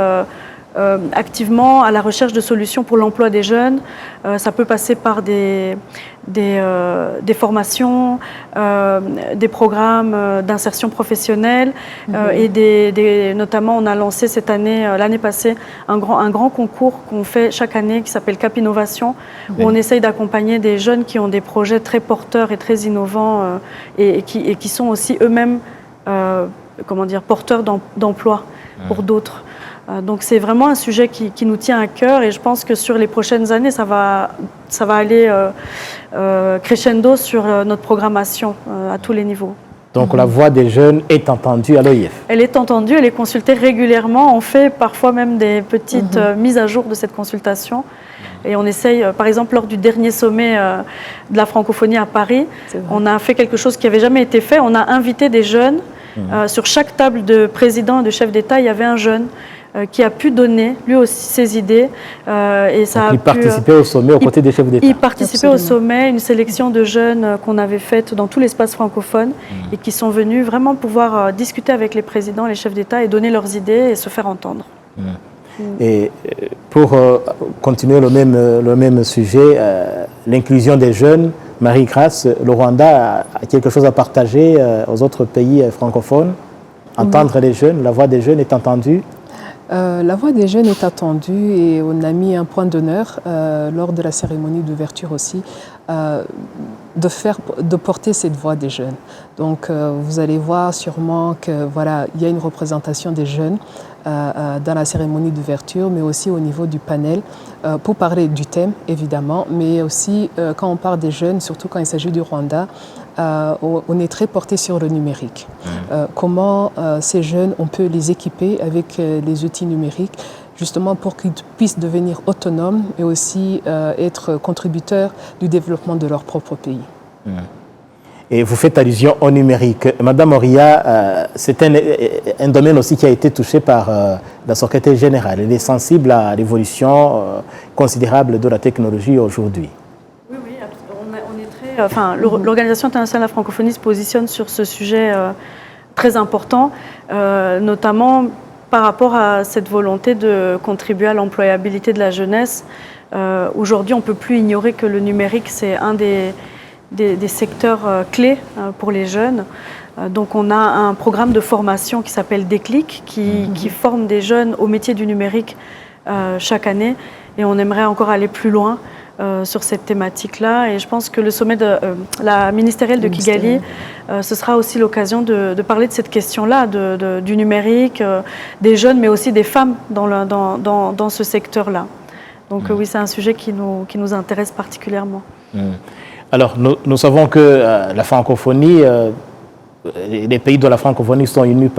activement à la recherche de solutions pour l'emploi des jeunes. Ça peut passer par des formations, des programmes d'insertion professionnelle et notamment on a lancé cette année, l'année passée, un grand concours qu'on fait chaque année qui s'appelle Cap Innovation, où on essaye d'accompagner des jeunes qui ont des projets très porteurs et très innovants et qui sont aussi eux-mêmes porteurs d'emploi pour d'autres. Donc c'est vraiment un sujet qui nous tient à cœur et je pense que sur les prochaines années, ça va aller crescendo sur notre programmation à tous les niveaux. Donc la voix des jeunes est entendue à l'OIF. Elle est entendue, elle est consultée régulièrement. On fait parfois même des petites mises à jour de cette consultation. Et on essaye, par exemple, lors du dernier sommet de la francophonie à Paris, on a fait quelque chose qui n'avait jamais été fait. On a invité des jeunes. Sur chaque table de président et de chef d'État, il y avait un jeune qui a pu donner lui aussi ses idées. Et ça il participait au sommet aux côtés des chefs d'État. Il participait au sommet, une sélection de jeunes qu'on avait faite dans tout l'espace francophone et qui sont venus vraiment pouvoir discuter avec les présidents, les chefs d'État et donner leurs idées et se faire entendre. Et pour continuer le même sujet, l'inclusion des jeunes, Marie-Grâce, le Rwanda a quelque chose à partager aux autres pays francophones. Entendre les jeunes, la voix des jeunes est entendue. La voix des jeunes est attendue et on a mis un point d'honneur lors de la cérémonie d'ouverture aussi de porter cette voix des jeunes. Donc vous allez voir sûrement que voilà, il y a une représentation des jeunes dans la cérémonie d'ouverture, mais aussi au niveau du panel pour parler du thème évidemment, mais aussi quand on parle des jeunes, surtout quand il s'agit du Rwanda. On est très porté sur le numérique. Comment ces jeunes, on peut les équiper avec les outils numériques justement pour qu'ils puissent devenir autonomes et aussi être contributeurs du développement de leur propre pays. Et vous faites allusion au numérique. Madame Oria, c'est un domaine aussi qui a été touché par la secrétaire générale. Elle est sensible à l'évolution considérable de la technologie aujourd'hui. L'Organisation internationale de la francophonie se positionne sur ce sujet très important, notamment par rapport à cette volonté de contribuer à l'employabilité de la jeunesse. Aujourd'hui, on ne peut plus ignorer que le numérique, c'est un des secteurs clés pour les jeunes. Donc on a un programme de formation qui s'appelle Déclic, qui forme des jeunes au métier du numérique chaque année. Et on aimerait encore aller plus loin sur cette thématique-là. Et je pense que le sommet de la ministérielle de Kigali, ce sera aussi l'occasion de parler de cette question-là, du numérique, des jeunes, mais aussi des femmes dans ce secteur-là. Donc oui, c'est un sujet qui nous intéresse particulièrement. Alors, nous savons que la francophonie, les pays de la francophonie sont unis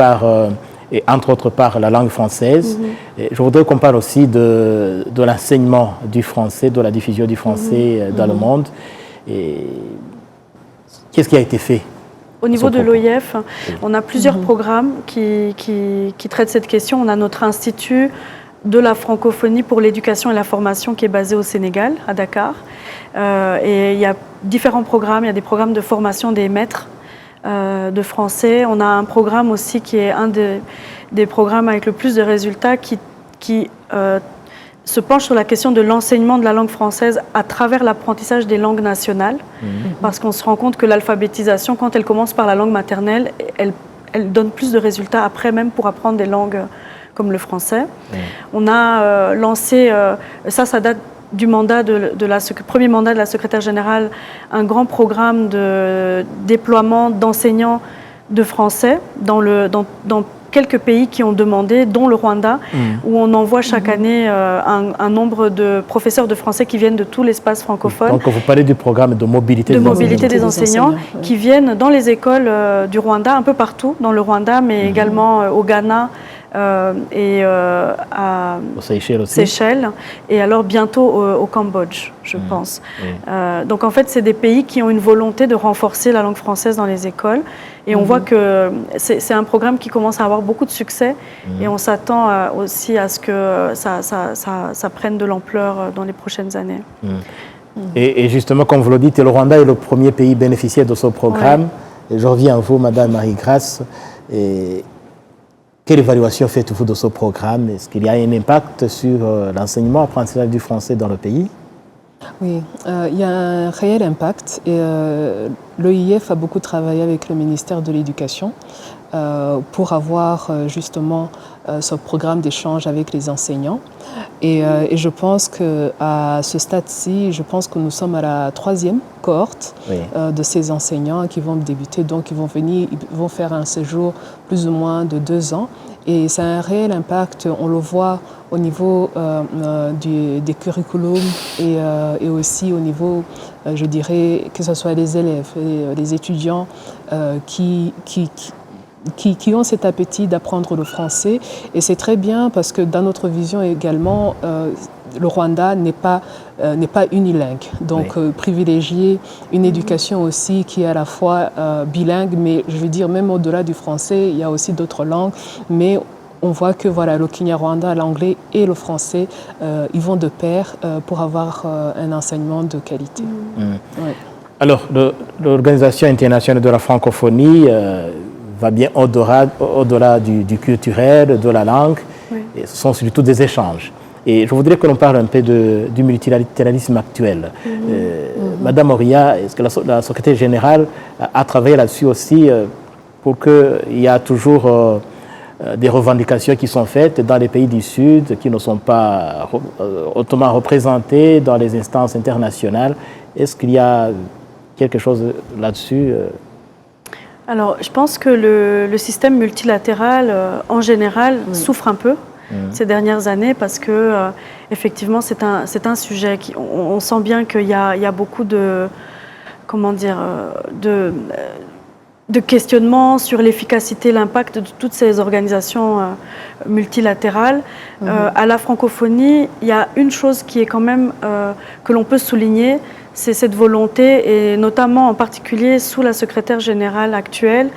et entre autres par la langue française. Et je voudrais qu'on parle aussi de l'enseignement du français, de la diffusion du français dans le monde. Qu'est-ce qui a été fait? Au niveau de l'OIF, on a plusieurs programmes qui traitent cette question. On a notre institut de la francophonie pour l'éducation et la formation qui est basé au Sénégal, à Dakar. Et il y a différents programmes. Il y a des programmes de formation des maîtres de français. On a un programme aussi qui est un des programmes avec le plus de résultats qui se penche sur la question de l'enseignement de la langue française à travers l'apprentissage des langues nationales. Parce qu'on se rend compte que l'alphabétisation, quand elle commence par la langue maternelle, elle donne plus de résultats après même pour apprendre des langues comme le français. On a lancé, ça date du mandat premier mandat de la secrétaire générale, un grand programme de déploiement d'enseignants de français dans quelques pays qui ont demandé, dont le Rwanda, où on envoie chaque année un nombre de professeurs de français qui viennent de tout l'espace francophone. Donc vous parlez du programme de mobilité des enseignants qui viennent dans les écoles du Rwanda, un peu partout dans le Rwanda, mais également au Ghana, et aux Seychelles, et alors bientôt au Cambodge, je pense. Donc en fait, c'est des pays qui ont une volonté de renforcer la langue française dans les écoles, et on voit que c'est un programme qui commence à avoir beaucoup de succès, et on s'attend aussi à ce que ça prenne de l'ampleur dans les prochaines années. Et justement, comme vous le dites, le Rwanda est le premier pays bénéficiaire de ce programme. Et je reviens à vous, Madame Marie-Grâce. Quelle évaluation faites-vous de ce programme? Est-ce qu'il y a un impact sur l'enseignement, l'apprentissage du français dans le pays? Oui, il y a un réel impact. Et l'OIF a beaucoup travaillé avec le ministère de l'Éducation pour avoir justement ce programme d'échange avec les enseignants. Et je pense qu'à ce stade-ci, je pense que nous sommes à la 3e cohorte de ces enseignants qui vont débuter. Donc ils vont faire un séjour plus ou moins de 2 ans. Et c'est un réel impact, on le voit au niveau des curriculums et aussi au niveau, je dirais, que ce soit les élèves et les étudiants qui ont cet appétit d'apprendre le français. Et c'est très bien parce que dans notre vision également, le Rwanda n'est pas unilingue. Donc privilégier une éducation aussi qui est à la fois bilingue, mais je veux dire même au-delà du français, il y a aussi d'autres langues. Mais on voit que voilà, le Kinyarwanda, l'anglais et le français, ils vont de pair pour avoir un enseignement de qualité. Alors, l'Organisation internationale de la francophonie va bien au-delà du culturel, de la langue. Et ce sont surtout des échanges. Et je voudrais que l'on parle un peu du multilatéralisme actuel. Madame Oria, est-ce que la secrétaire générale a travaillé là-dessus aussi pour qu'il y ait toujours des revendications qui sont faites dans les pays du Sud, qui ne sont pas hautement représentés dans les instances internationales? Est-ce qu'il y a quelque chose là-dessus? Alors, je pense que le système multilatéral, en général, souffre un peu ces dernières années parce que, effectivement, c'est un sujet qui, on sent bien qu'il y a beaucoup de, comment dire, de questionnements sur l'efficacité, l'impact de toutes ces organisations multilatérales. À la francophonie, il y a une chose qui est quand même que l'on peut souligner, c'est cette volonté, et notamment en particulier sous la secrétaire générale actuelle,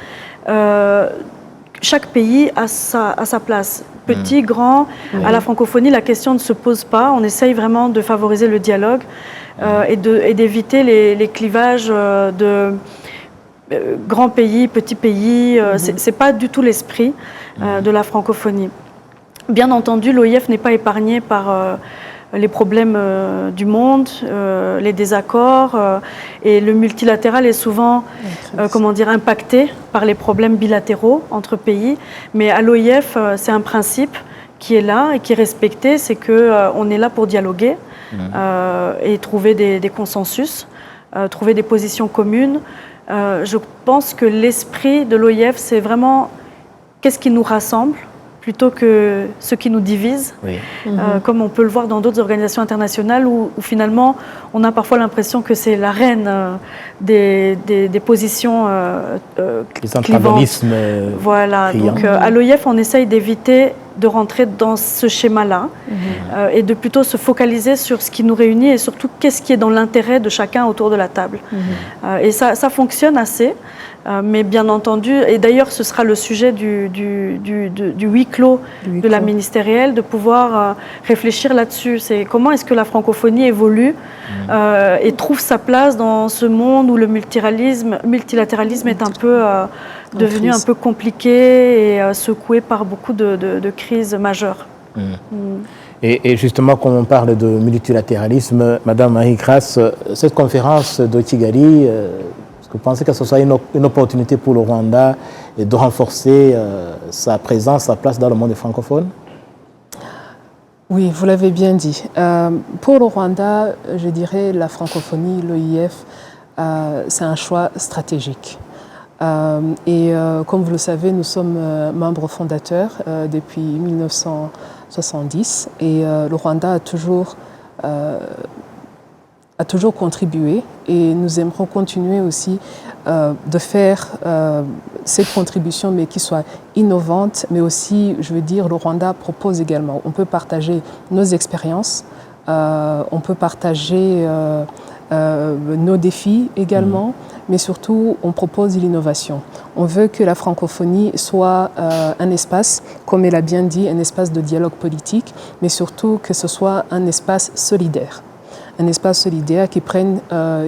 chaque pays a sa place. Petit, grand, à la francophonie, la question ne se pose pas. On essaye vraiment de favoriser le dialogue et d'éviter les clivages de grands pays, petits pays. C'est pas du tout l'esprit de la francophonie. Bien entendu, l'OIF n'est pas épargné par les problèmes du monde, les désaccords, et le multilatéral est souvent, impacté par les problèmes bilatéraux entre pays. Mais à l'OIF, c'est un principe qui est là et qui est respecté, c'est qu'on est là pour dialoguer et trouver des consensus, trouver des positions communes. Je pense que l'esprit de l'OIF, c'est vraiment qu'est-ce qui nous rassemble plutôt que ce qui nous divise, comme on peut le voir dans d'autres organisations internationales où finalement on a parfois l'impression que c'est la reine des positions les antagonismes. Voilà, donc à l'OIF on essaye d'éviter de rentrer dans ce schéma-là et de plutôt se focaliser sur ce qui nous réunit et surtout qu'est-ce qui est dans l'intérêt de chacun autour de la table. Et ça fonctionne assez. Mais bien entendu, et d'ailleurs ce sera le sujet du huis clos de la ministérielle, de pouvoir réfléchir là-dessus. C'est comment est-ce que la francophonie évolue et trouve sa place dans ce monde où le multilatéralisme est un peu devenu un peu compliqué et secoué par beaucoup de crises majeures. Et justement, quand on parle de multilatéralisme, Madame Marie-Grâce, cette conférence de Kigali, est-ce que vous pensez que ce soit une opportunité pour le Rwanda de renforcer sa présence, sa place dans le monde francophone? Oui, vous l'avez bien dit. Pour le Rwanda, je dirais la francophonie, l'OIF, c'est un choix stratégique. Comme vous le savez, nous sommes membres fondateurs depuis 1970 et le Rwanda a toujours contribué et nous aimerons continuer aussi de faire cette contribution, mais qui soit innovante, mais aussi, je veux dire, le Rwanda propose également. On peut partager nos expériences, on peut partager nos défis également, mais surtout, on propose l'innovation. On veut que la francophonie soit un espace, comme elle a bien dit, un espace de dialogue politique, mais surtout que ce soit un espace solidaire. Un espace solidaire qui prenne,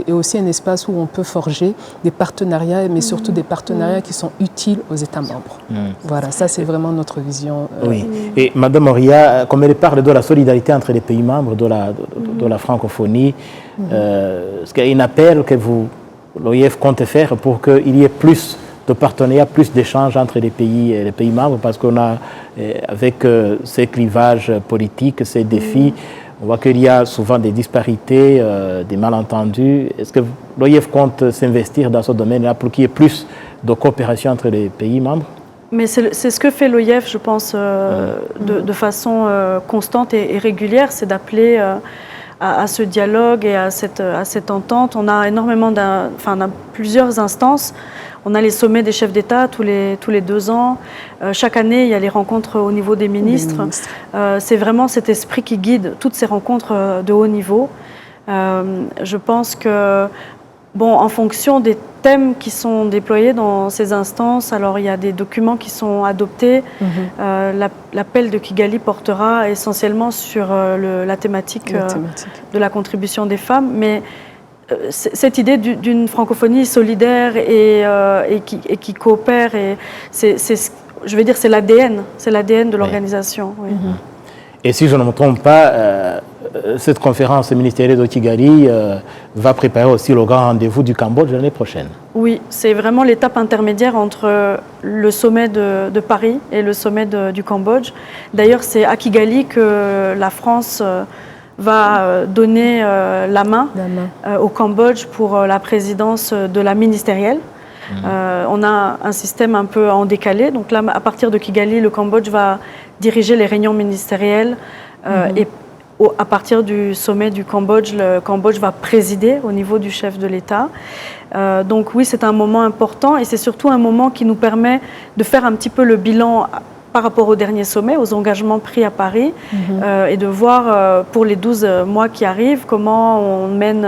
et aussi un espace où on peut forger des partenariats, mais surtout des partenariats qui sont utiles aux États membres. Voilà, ça c'est vraiment notre vision. Oui, et Madame Oria, comme elle parle de la solidarité entre les pays membres de la francophonie, est-ce qu'il y a un appel que l'OIF compte faire pour qu'il y ait plus de partenariats, plus d'échanges entre les pays membres, parce qu'on a, avec ces clivages politiques, ces défis, on voit qu'il y a souvent des disparités, des malentendus. Est-ce que l'OIF compte s'investir dans ce domaine-là pour qu'il y ait plus de coopération entre les pays membres? Mais c'est ce que fait l'OIF, je pense, de façon constante et régulière, c'est d'appeler à ce dialogue et à cette entente. On a énormément, on a plusieurs instances. On a les sommets des chefs d'État tous les 2 ans. Chaque année, il y a les rencontres au niveau des ministres. C'est vraiment cet esprit qui guide toutes ces rencontres de haut niveau. Je pense que, en fonction des thèmes qui sont déployés dans ces instances, alors il y a des documents qui sont adoptés. L'appel de Kigali portera essentiellement sur la thématique de la contribution des femmes, mais cette idée d'une francophonie solidaire et qui coopère, je vais dire, c'est l'ADN de l'organisation. Oui. Et si je ne me trompe pas, cette conférence ministérielle de Kigali va préparer aussi le grand rendez-vous du Cambodge l'année prochaine. Oui, c'est vraiment l'étape intermédiaire entre le sommet de Paris et le sommet du Cambodge. D'ailleurs, c'est à Kigali que la France va donner la main au Cambodge pour la présidence de la ministérielle. On a un système un peu en décalé. Donc là, à partir de Kigali, le Cambodge va diriger les réunions ministérielles et à partir du sommet du Cambodge, le Cambodge va présider au niveau du chef de l'État. Donc oui, c'est un moment important et c'est surtout un moment qui nous permet de faire un petit peu le bilan par rapport au dernier sommet, aux engagements pris à Paris et de voir pour les 12 mois qui arrivent comment on mène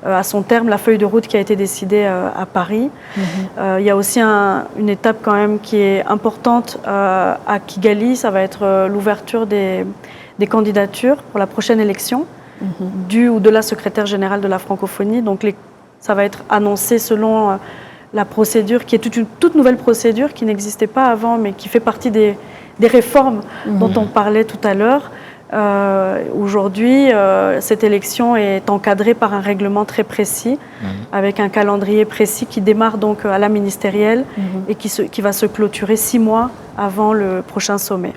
à son terme la feuille de route qui a été décidée à Paris. Il y a aussi une étape quand même qui est importante à Kigali, ça va être l'ouverture des candidatures pour la prochaine élection du ou de la secrétaire générale de la francophonie. Donc ça va être annoncé selon la procédure, qui est toute une toute nouvelle procédure qui n'existait pas avant, mais qui fait partie des réformes dont on parlait tout à l'heure. Aujourd'hui, cette élection est encadrée par un règlement très précis, avec un calendrier précis qui démarre donc à la ministérielle et qui va se clôturer 6 mois avant le prochain sommet.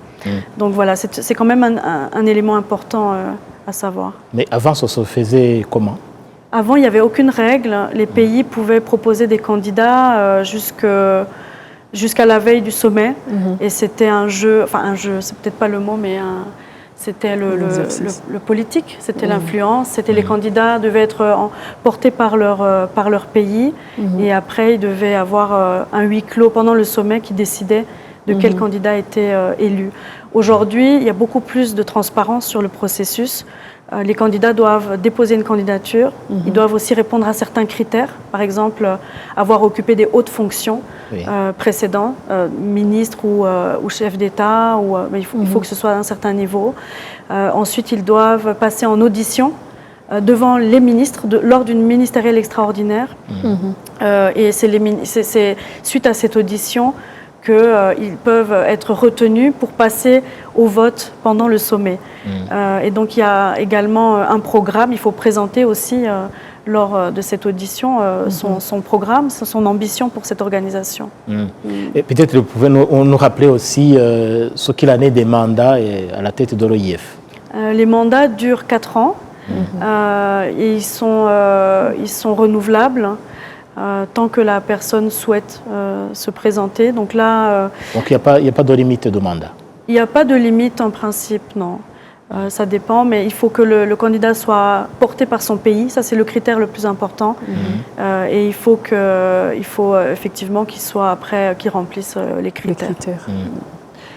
Donc voilà, c'est quand même un élément important à savoir. Mais avant, ça se faisait comment ? Avant, il n'y avait aucune règle. Les pays pouvaient proposer des candidats jusqu'à la veille du sommet. Et c'était un jeu, c'est peut-être pas le mot, mais c'était le politique, c'était l'influence. C'était les candidats devaient être portés par leur pays. Et après, ils devaient avoir un huis clos pendant le sommet qui décidait de quel candidat était élu. Aujourd'hui, il y a beaucoup plus de transparence sur le processus. Les candidats doivent déposer une candidature. Ils doivent aussi répondre à certains critères. Par exemple, avoir occupé des hautes fonctions précédentes, ministre ou chef d'État. Mais il faut que ce soit à un certain niveau. Ensuite, ils doivent passer en audition devant les ministres lors d'une ministérielle extraordinaire. Et c'est suite à cette audition qu'ils peuvent être retenus pour passer au vote pendant le sommet. Et donc il y a également un programme, il faut présenter aussi lors de cette audition son programme, son ambition pour cette organisation. Et peut-être vous pouvez nous rappeler aussi ce qu'il en est des mandats à la tête de l'OIF. Les mandats durent 4 ans et ils sont renouvelables. tant que la personne souhaite se présenter. Donc là... Donc il n'y a pas de limite de mandat? Il n'y a pas de limite en principe, non. Ça dépend, mais il faut que le candidat soit porté par son pays. Ça, c'est le critère le plus important. Et il faut effectivement qu'il remplisse les critères.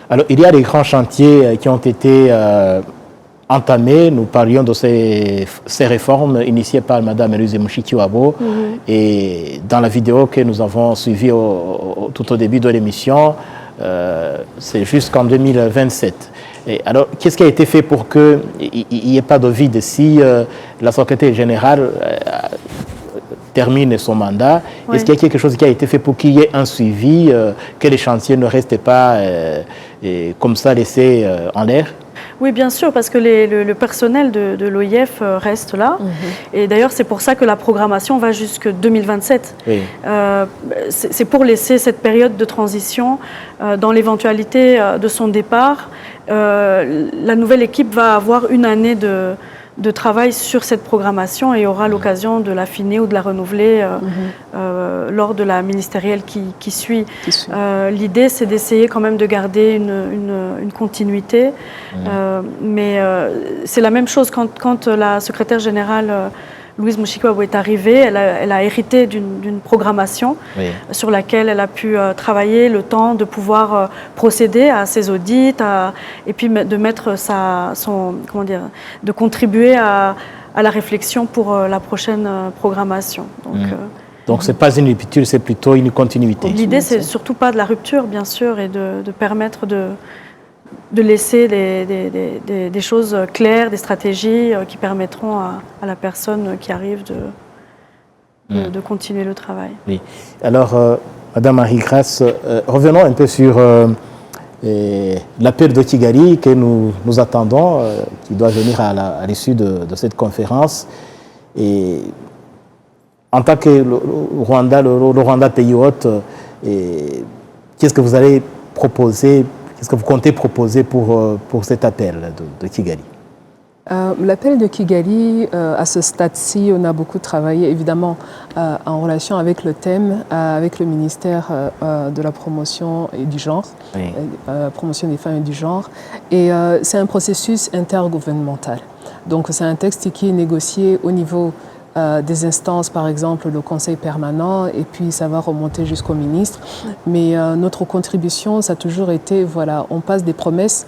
Alors, il y a des grands chantiers qui ont été entamés. Nous parlions de ces réformes initiées par Mme Éluse Mushikiwabo. Et dans la vidéo que nous avons suivie tout au début de l'émission, c'est jusqu'en 2027. Et alors, qu'est-ce qui a été fait pour qu'il n'y ait pas de vide si la secrétaire générale termine son mandat? Est-ce qu'il y a quelque chose qui a été fait pour qu'il y ait un suivi, que les chantiers ne restent pas comme ça laissés en l'air? Oui, bien sûr, parce que le personnel de l'OIF reste là. Et d'ailleurs, c'est pour ça que la programmation va jusqu'en 2027. Oui. C'est pour laisser cette période de transition dans l'éventualité de son départ. La nouvelle équipe va avoir une année de travail sur cette programmation et aura l'occasion de l'affiner ou de la renouveler lors de la ministérielle qui suit. L'idée, c'est d'essayer quand même de garder une continuité. Mais c'est la même chose quand la secrétaire générale Louise Mushikiwabo est arrivée, elle a hérité d'une programmation sur laquelle elle a pu travailler le temps de pouvoir procéder à ses audits et puis de mettre de contribuer à la réflexion pour la prochaine programmation. Donc ce n'est pas une rupture, c'est plutôt une continuité. L'idée, c'est surtout pas de la rupture, bien sûr, et de permettre de laisser des choses claires, des stratégies qui permettront à la personne qui arrive de continuer le travail. Oui. Alors, Madame Marie-Grâce, revenons un peu sur l'appel de Kigali que nous attendons, qui doit venir à l'issue de cette conférence. Et en tant que le Rwanda pays hôte, qu'est-ce que vous allez proposer? Qu'est-ce que vous comptez proposer pour cet appel de Kigali? L'appel de Kigali, à ce stade-ci, on a beaucoup travaillé évidemment en relation avec le thème, avec le ministère de la promotion et du genre, promotion des femmes et du genre. Et c'est un processus intergouvernemental. Donc c'est un texte qui est négocié au niveau des instances, par exemple le Conseil permanent, et puis ça va remonter jusqu'au ministre. Mais notre contribution, ça a toujours été, voilà, on passe des promesses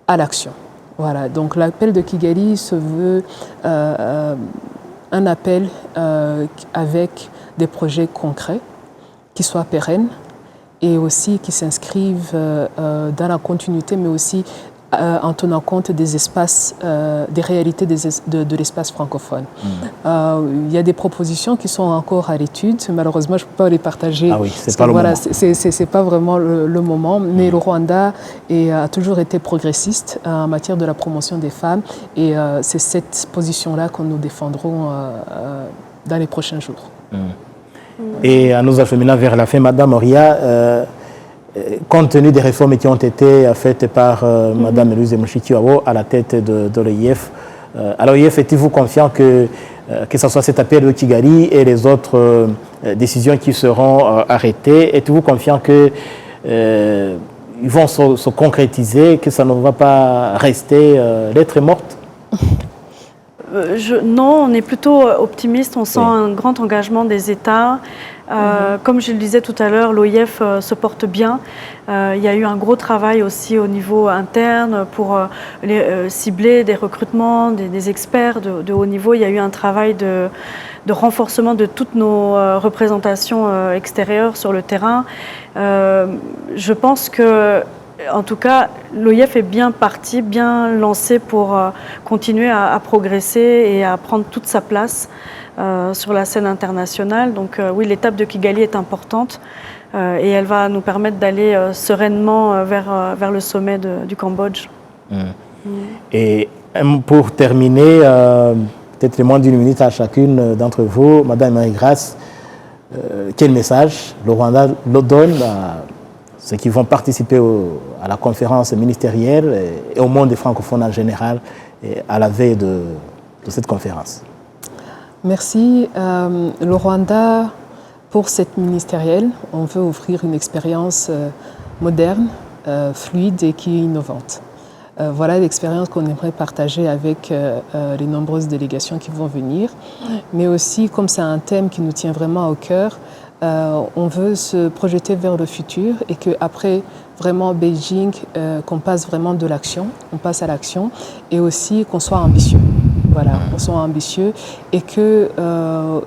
à l'action. Voilà, donc l'appel de Kigali se veut un appel avec des projets concrets qui soient pérennes et aussi qui s'inscrivent dans la continuité, mais aussi en tenant compte des espaces, des réalités de l'espace francophone. Il y a des propositions qui sont encore à l'étude. Malheureusement, je ne peux pas les partager. Ah oui, c'est pas le moment. C'est pas vraiment le moment. Mais le Rwanda a toujours été progressiste en matière de la promotion des femmes. Et c'est cette position-là que nous défendrons dans les prochains jours. Et en nous acheminant vers la fin, Madame Oria, compte tenu des réformes qui ont été faites par Mme Éluse Mushikiwabo à la tête de l'OIF, à l'OIF, êtes-vous confiant que ce soit cet appel de Kigali et les autres décisions qui seront arrêtées, êtes-vous confiant qu'ils vont se concrétiser, que ça ne va pas rester lettre morte? Non, on est plutôt optimiste, on sent un grand engagement des États. Comme je le disais tout à l'heure, l'OIF se porte bien. Il y a eu un gros travail aussi au niveau interne pour cibler des recrutements, des experts de haut niveau. Il y a eu un travail de renforcement de toutes nos représentations extérieures sur le terrain. Je pense que, en tout cas, l'OIF est bien parti, bien lancé pour continuer à progresser et à prendre toute sa place sur la scène internationale. Donc oui, l'étape de Kigali est importante et elle va nous permettre d'aller sereinement vers le sommet du Cambodge. Et pour terminer, peut-être moins d'une minute à chacune d'entre vous, Madame Marie-Grâce, quel message le Rwanda le donne à ceux qui vont participer à la conférence ministérielle et au monde des francophones en général et à la veille de cette conférence? Merci. Le Rwanda pour cette ministérielle, on veut offrir une expérience moderne, fluide et qui est innovante. Voilà l'expérience qu'on aimerait partager avec les nombreuses délégations qui vont venir. Mais aussi, comme c'est un thème qui nous tient vraiment au cœur, on veut se projeter vers le futur et qu'après vraiment Beijing, qu'on passe vraiment de l'action, on passe à l'action et aussi qu'on soit ambitieux. Voilà, qu'on soit ambitieux et que,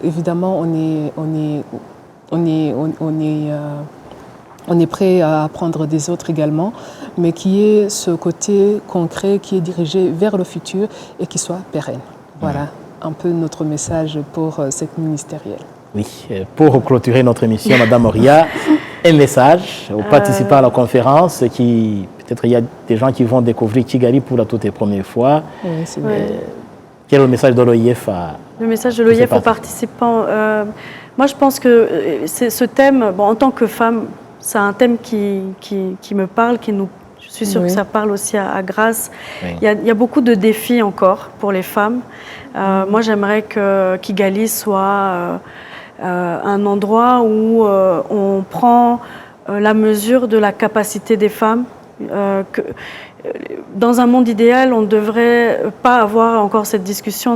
évidemment, on est prêt à apprendre des autres également, mais qui est ce côté concret qui est dirigé vers le futur et qui soit pérenne. Voilà un peu notre message pour cette ministérielle. Oui, pour clôturer notre émission, Madame Oria, un message aux participants à la conférence qui, peut-être il y a des gens qui vont découvrir Kigali pour la toute première fois. Oui, c'est vrai. Quel est le message de l'OIF Le message de l'OIF aux participants. Moi, je pense que ce thème, bon, en tant que femme, c'est un thème qui me parle, je suis sûre que ça parle aussi à Grace. Oui. Il y a beaucoup de défis encore pour les femmes. Moi, j'aimerais que Kigali soit un endroit où on prend la mesure de la capacité des femmes. Dans un monde idéal, on ne devrait pas avoir encore cette discussion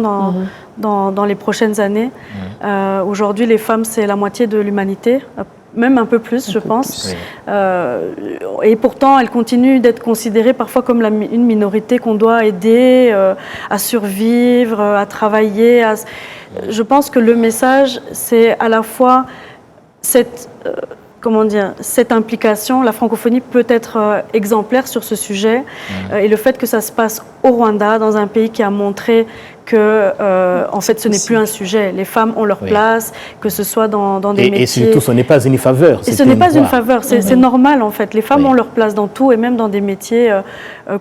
dans les prochaines années. Aujourd'hui, les femmes, c'est la moitié de l'humanité, même un peu plus, je pense. Et pourtant, elles continuent d'être considérées parfois comme une minorité qu'on doit aider à survivre, à travailler. Je pense que le message, c'est à la fois cette implication. La francophonie peut être exemplaire sur ce sujet. Et le fait que ça se passe au Rwanda, dans un pays qui a montré que, en fait, ce n'est plus un sujet. Les femmes ont leur place, que ce soit dans des métiers... Et surtout, ce n'est pas une faveur. Et ce n'est pas une faveur, c'est normal, en fait. Les femmes ont leur place dans tout, et même dans des métiers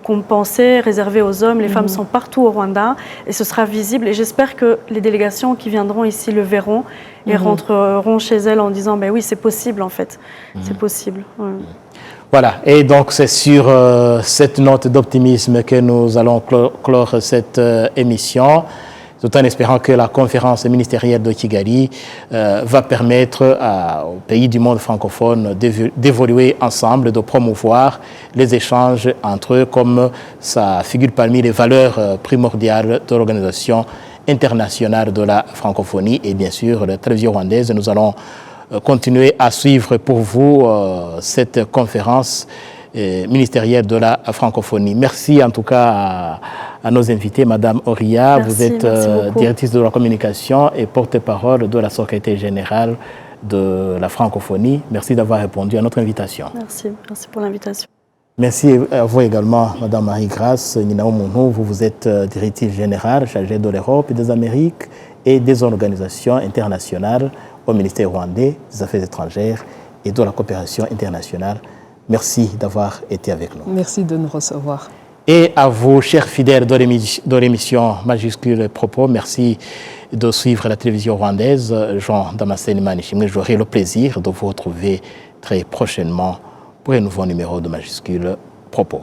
qu'on pensait réservés aux hommes. Les femmes sont partout au Rwanda, et ce sera visible. Et j'espère que les délégations qui viendront ici le verront et rentreront chez elles en disant, ben oui, c'est possible, en fait. C'est possible. Voilà, et donc c'est sur cette note d'optimisme que nous allons clore cette émission, tout en espérant que la conférence ministérielle de Kigali va permettre aux pays du monde francophone d'évoluer ensemble, de promouvoir les échanges entre eux, comme ça figure parmi les valeurs primordiales de l'Organisation internationale de la francophonie et bien sûr la télévision rwandaise. Nous allons continuer à suivre pour vous cette conférence ministérielle de la francophonie. Merci en tout cas à nos invités, Madame Oria. Vous êtes directrice de la communication et porte-parole de la Secrétaire générale de la francophonie. Merci d'avoir répondu à notre invitation. Merci pour l'invitation. Merci à vous également, Madame Marie-Grace Ninaomounou. Vous êtes directrice générale chargée de l'Europe et des Amériques et des organisations internationales au ministère rwandais des Affaires étrangères et de la coopération internationale. Merci d'avoir été avec nous. Merci de nous recevoir. Et à vous, chers fidèles de l'émission Majuscule Propos, merci de suivre la télévision rwandaise. Jean Damascène Manishimwe, j'aurai le plaisir de vous retrouver très prochainement pour un nouveau numéro de Majuscule Propos.